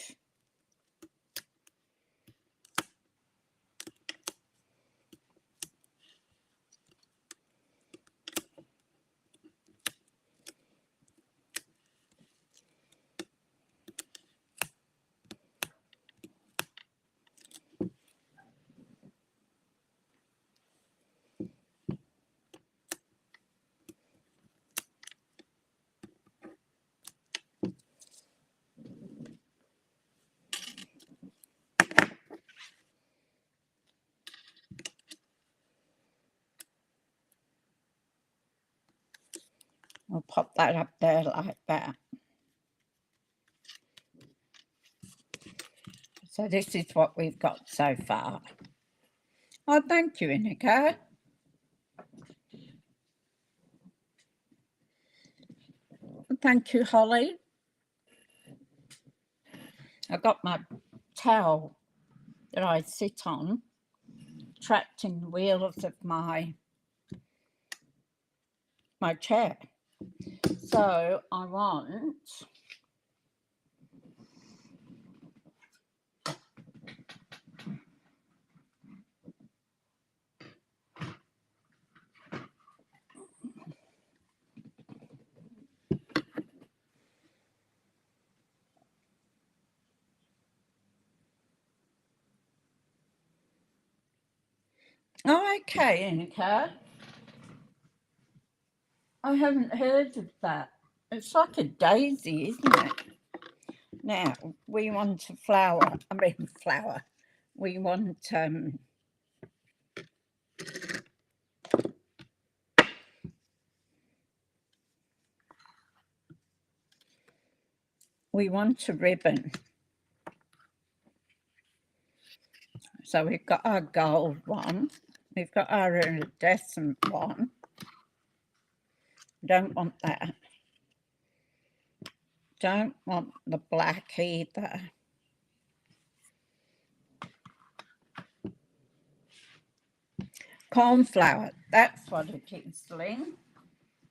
I'll pop that up there like that. So this is what we've got so far. Oh, thank you, Inika. Thank you, Holly. I got my towel that I sit on trapped in the wheels of my chair. So I want okay, Inika. I haven't heard of that. It's like a daisy, isn't it? Now, we want a flower. We want a ribbon. So we've got our gold one. We've got our iridescent one. Don't want that. Don't want the black either. Cornflower, that's what it is, Lynn.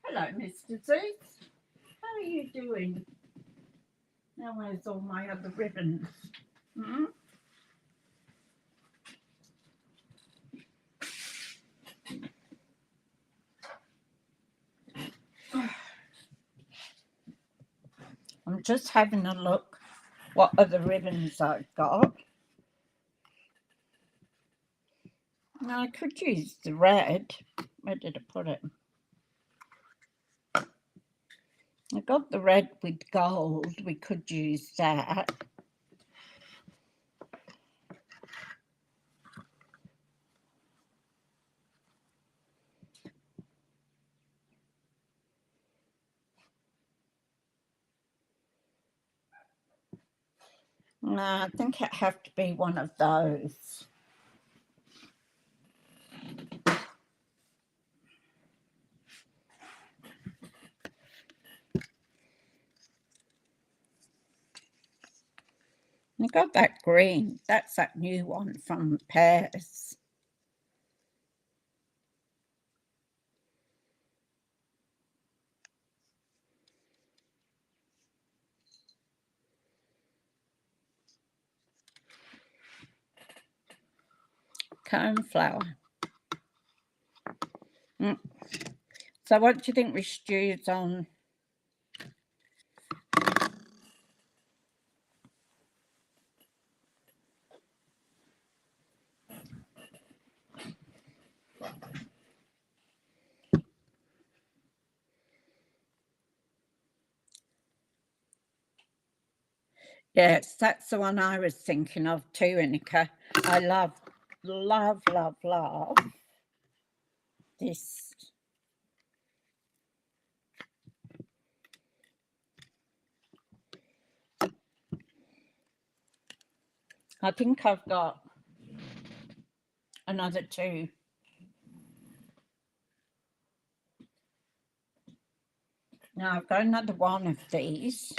Hello, Mr. Deeks. How are you doing? Now where's all my other ribbons? Hmm? I'm just having a look what other ribbons I've got. Now I could use the red. Where did I put it? I got the red with gold. We could use that. No, I think it have to be one of those. I got that green. That's that new one from Paris. Cornflower. So what do you think we should use on? Yes, that's the one I was thinking of too, Inika. I love this. I think I've got another two. Now I've got another one of these.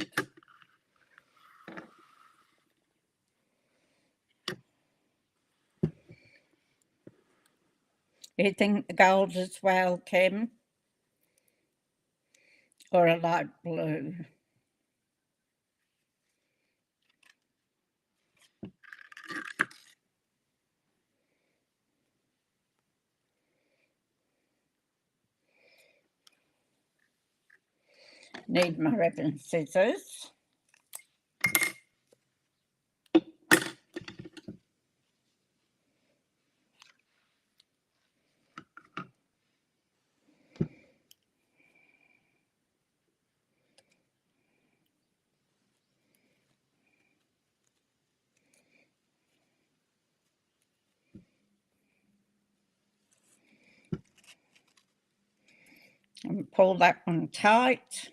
You think the gold as well, Kim? Or a light blue? Need my ribbon scissors. and pull that one tight.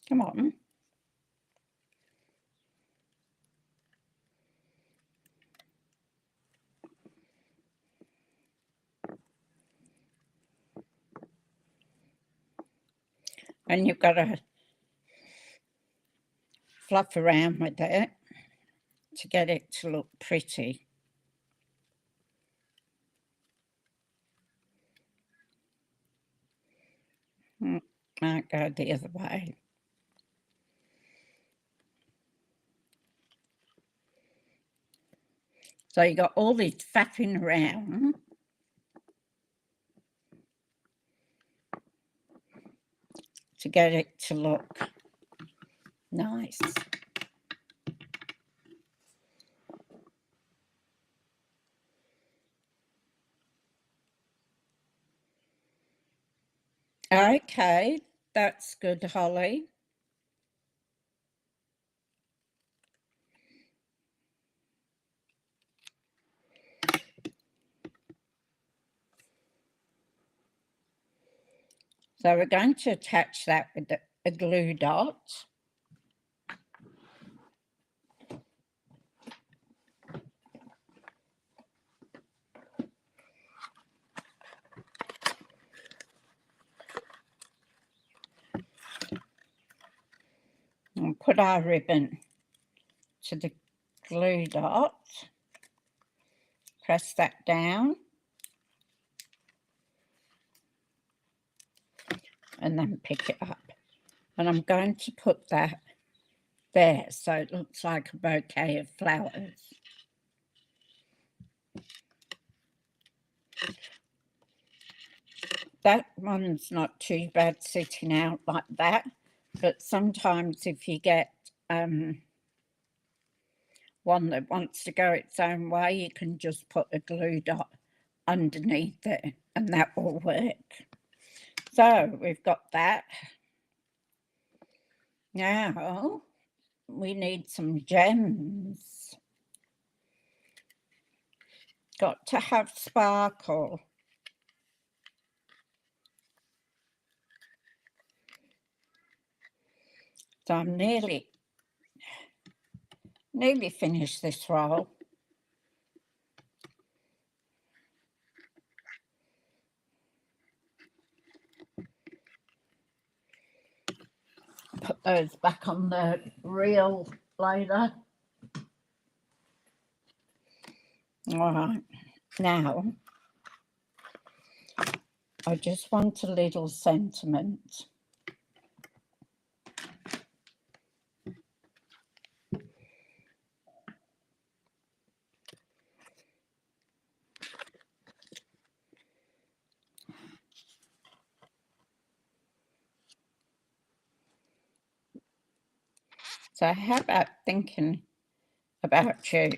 Come on. And you've got to fluff around with it to get it to look pretty. Might go the other way. So you got all this faffing around. To get it to look nice. Okay, that's good, Holly. So we're going to attach that with a glue dot. And put our ribbon to the glue dot. Press that down. And then pick it up. And I'm going to put that there so it looks like a bouquet of flowers. That one's not too bad sitting out like that, but sometimes if you get one that wants to go its own way, you can just put a glue dot underneath it and that will work. So we've got that. Now we need some gems. Got to have sparkle. So I'm nearly finished this roll. Put those back on the reel later. All right, now I just want a little sentiment. So how about thinking about you?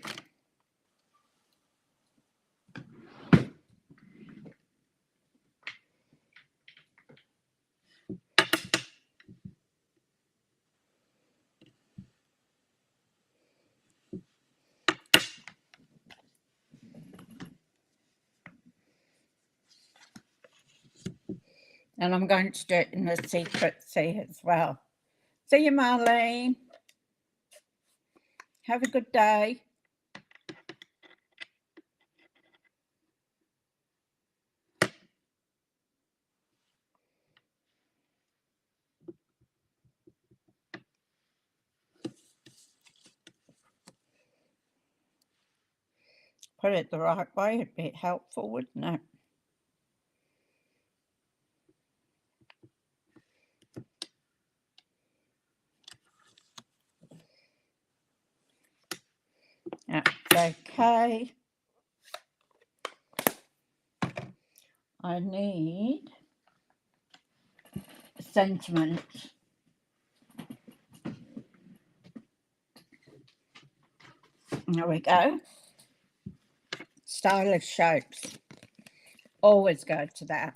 And I'm going to do it in the secret C as well. See you, Marlene. Have a good day. Put it the right way, it'd be helpful, wouldn't it? That's okay. I need sentiment. There we go. Stylish shapes. Always go to that.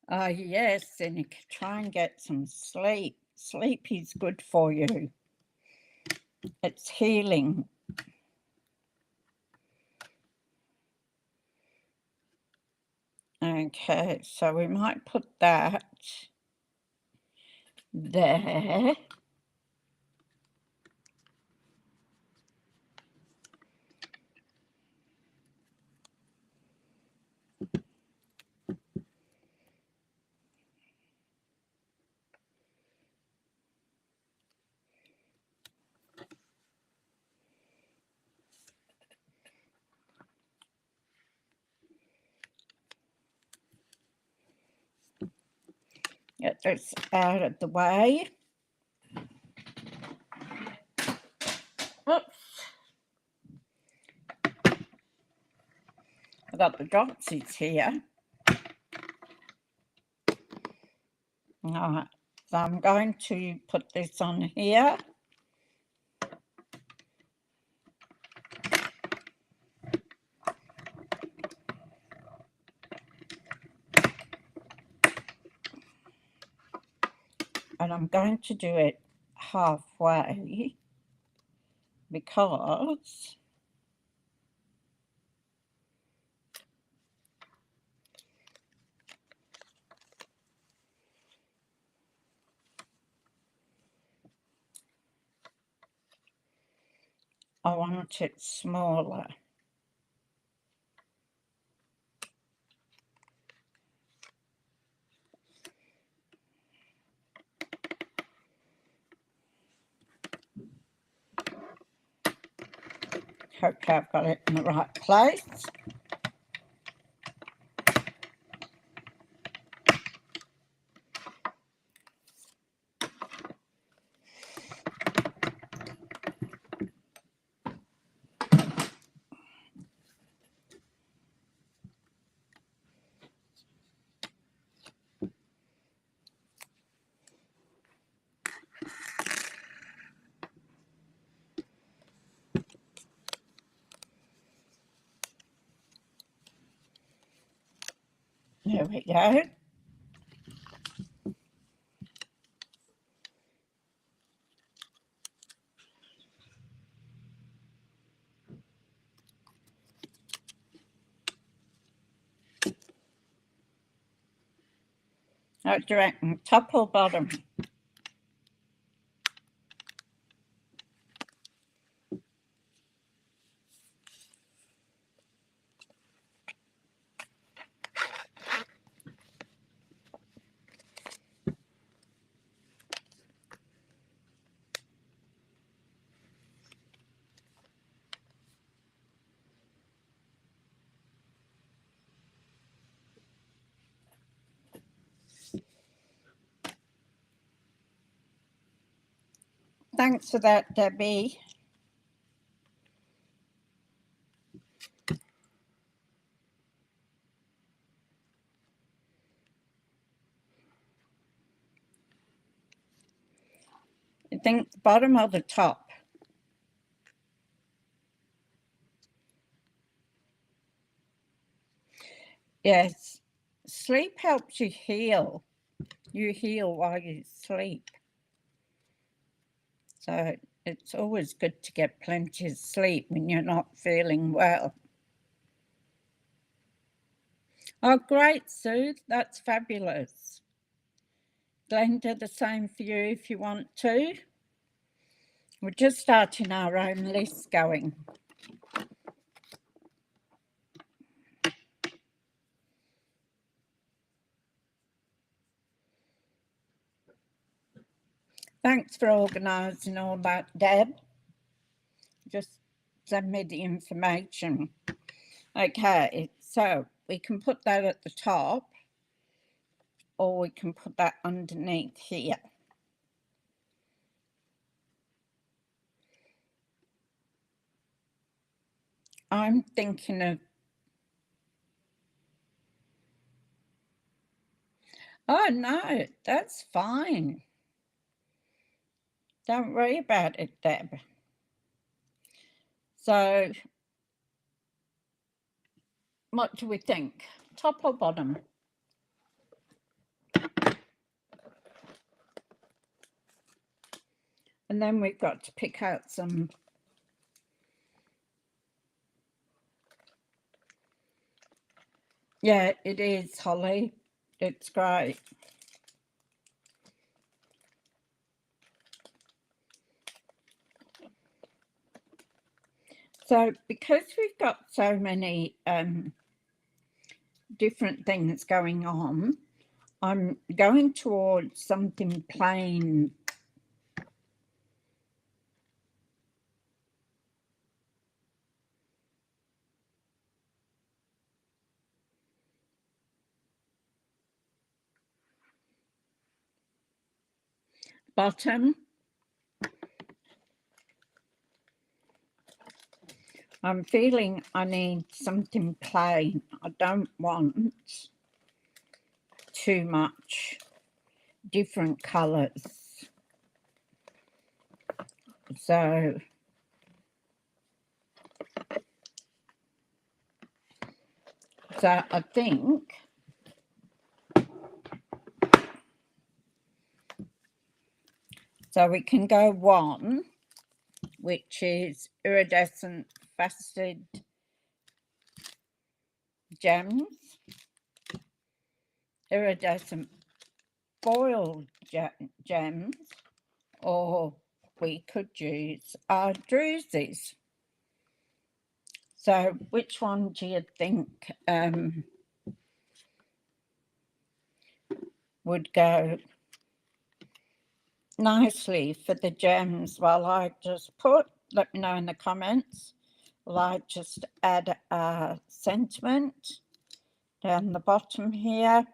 Oh, yes, and you can try and get some sleep. Sleep is good for you. It's healing. Okay, so we might put that there. Get this out of the way. Oops. I've got the dropsies here. All right, so I'm going to put this on here. And I'm going to do it halfway because I want it smaller. Hope I've got it in the right place. There we go. What do you reckon, top or bottom? Thanks for that, Debbie. You think the bottom or the top? Yes, sleep helps you heal. You heal while you sleep. So it's always good to get plenty of sleep when you're not feeling well. Oh, great, Sue. That's fabulous. Glenda, the same for you if you want to. We're just starting our own list going. Thanks for organising all that, Deb. Just send me the information. Okay, so we can put that at the top or we can put that underneath here. I'm thinking of... Oh, no, that's fine. Don't worry about it, Deb. So, what do we think? Top or bottom? And then we've got to pick out some... Yeah, it is, Holly. It's great. So, because we've got so many different things going on, I'm going towards something plain. Bottom. I'm feeling I need something plain. I don't want too much different colours. So I think so we can go one, which is iridescent faceted gems, iridescent foiled gems, or we could use our drusies. So which one do you think would go nicely for the gems? Well, I just let me know in the comments. Well, I just add a sentiment down the bottom here.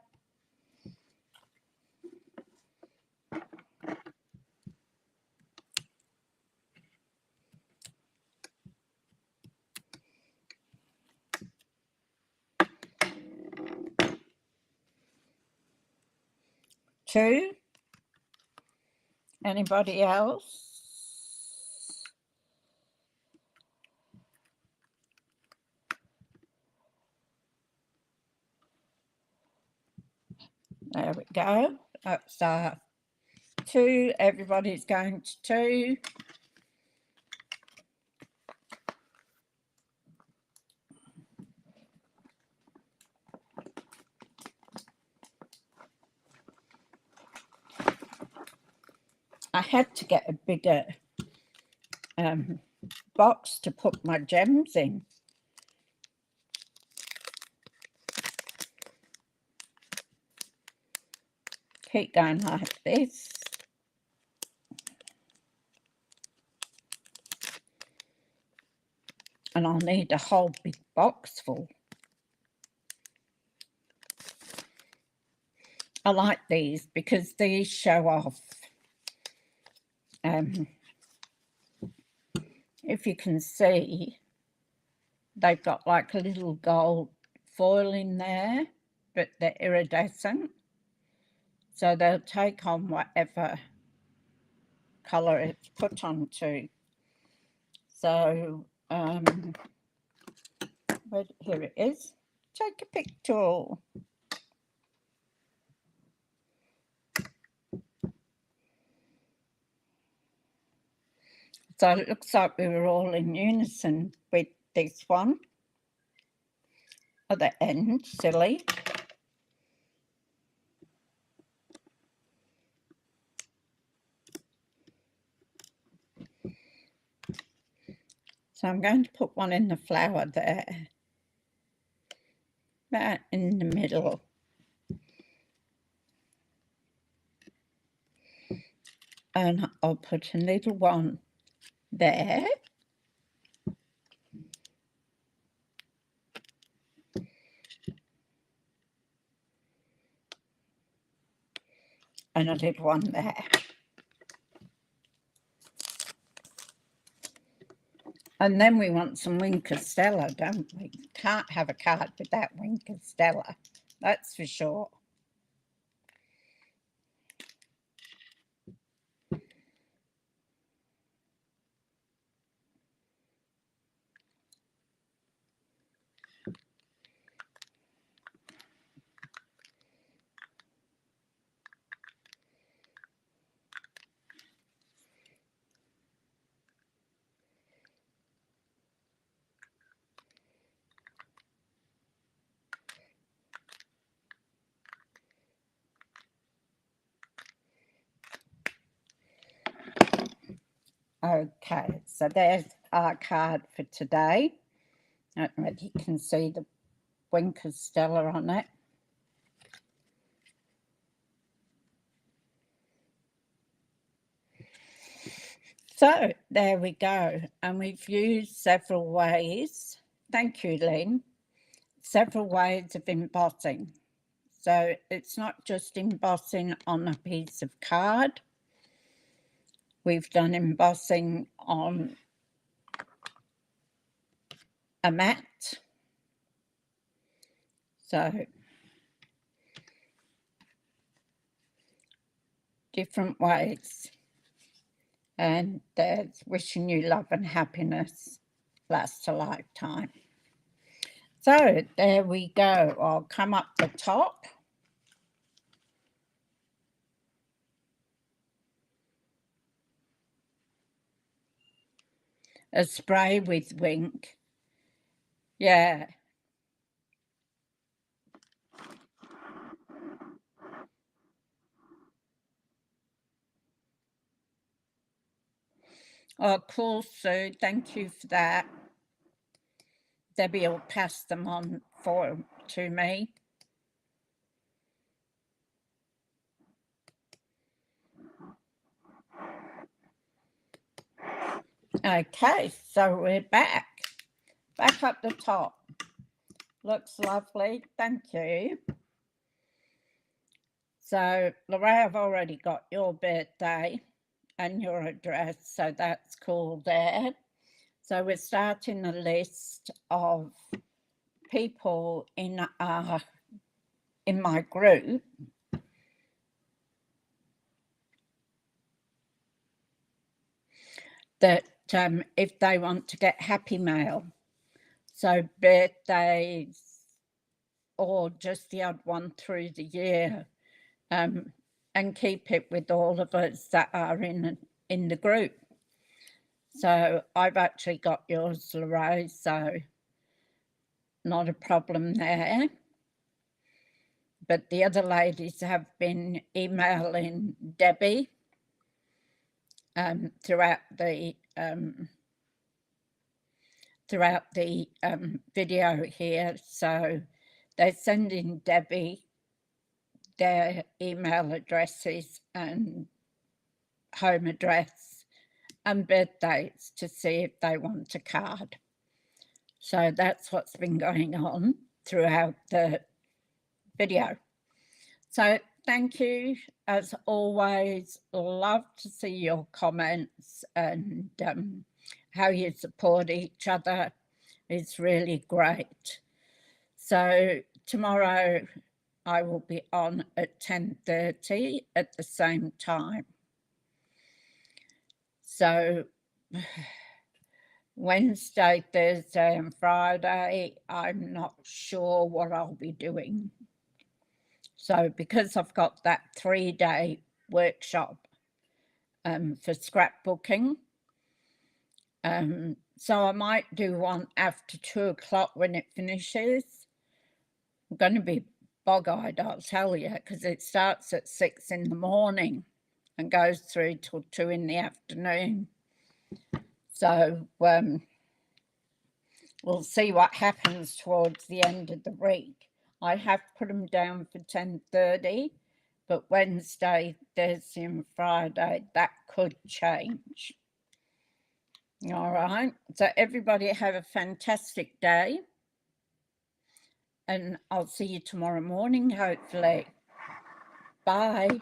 Two. Anybody else? There we go. That's two. Everybody's going to two. I had to get a bigger box to put my gems in. Keep going like this. And I'll need a whole big box full. I like these because these show off. If you can see, they've got like a little gold foil in there, but they're iridescent. So they'll take on whatever colour it's put onto. So, here it is. Take a picture. So it looks like we were all in unison with this one. At the end, silly. So I'm going to put one in the flower there, about in the middle. And I'll put a little one there. And a little one there. And then we want some Winker Stella, don't we? Can't have a card without Winker Stella, that's for sure. Okay, so there's our card for today. I don't know if you can see the Winker Stella on it. So there we go. And we've used several ways. Thank you, Lynn. Several ways of embossing. So it's not just embossing on a piece of card. We've done embossing on a mat. So different ways. And there's wishing you love and happiness lasts a lifetime. So there we go. I'll come up the top. A spray with Wink. Yeah. Oh, cool, Sue. Thank you for that. Debbie will pass them on to me. Okay, so we're back up the top. Looks lovely. Thank you. So, Lorraine, I've already got your birthday and your address, so that's cool there. So we're starting a list of people in my group that if they want to get happy mail, so birthdays or just the odd one through the year, and keep it with all of us that are in the group. So I've actually got yours, Lorraine, so not a problem there. But the other ladies have been emailing Debbie throughout the video here. So they're sending Debbie their email addresses and home address and birthdates to see if they want a card. So that's what's been going on throughout the video. So thank you, as always. Love to see your comments and how you support each other. It's really great. So tomorrow I will be on at 10:30 at the same time. So Wednesday, Thursday and Friday, I'm not sure what I'll be doing. So because I've got that 3-day workshop for scrapbooking, so I might do one after 2 o'clock when it finishes. I'm going to be bog-eyed, I'll tell you, because it starts at 6 in the morning and goes through till 2 in the afternoon. So we'll see what happens towards the end of the week. I have put them down for 10:30, but Wednesday, Thursday and Friday, that could change. All right. So everybody have a fantastic day. And I'll see you tomorrow morning, hopefully. Bye.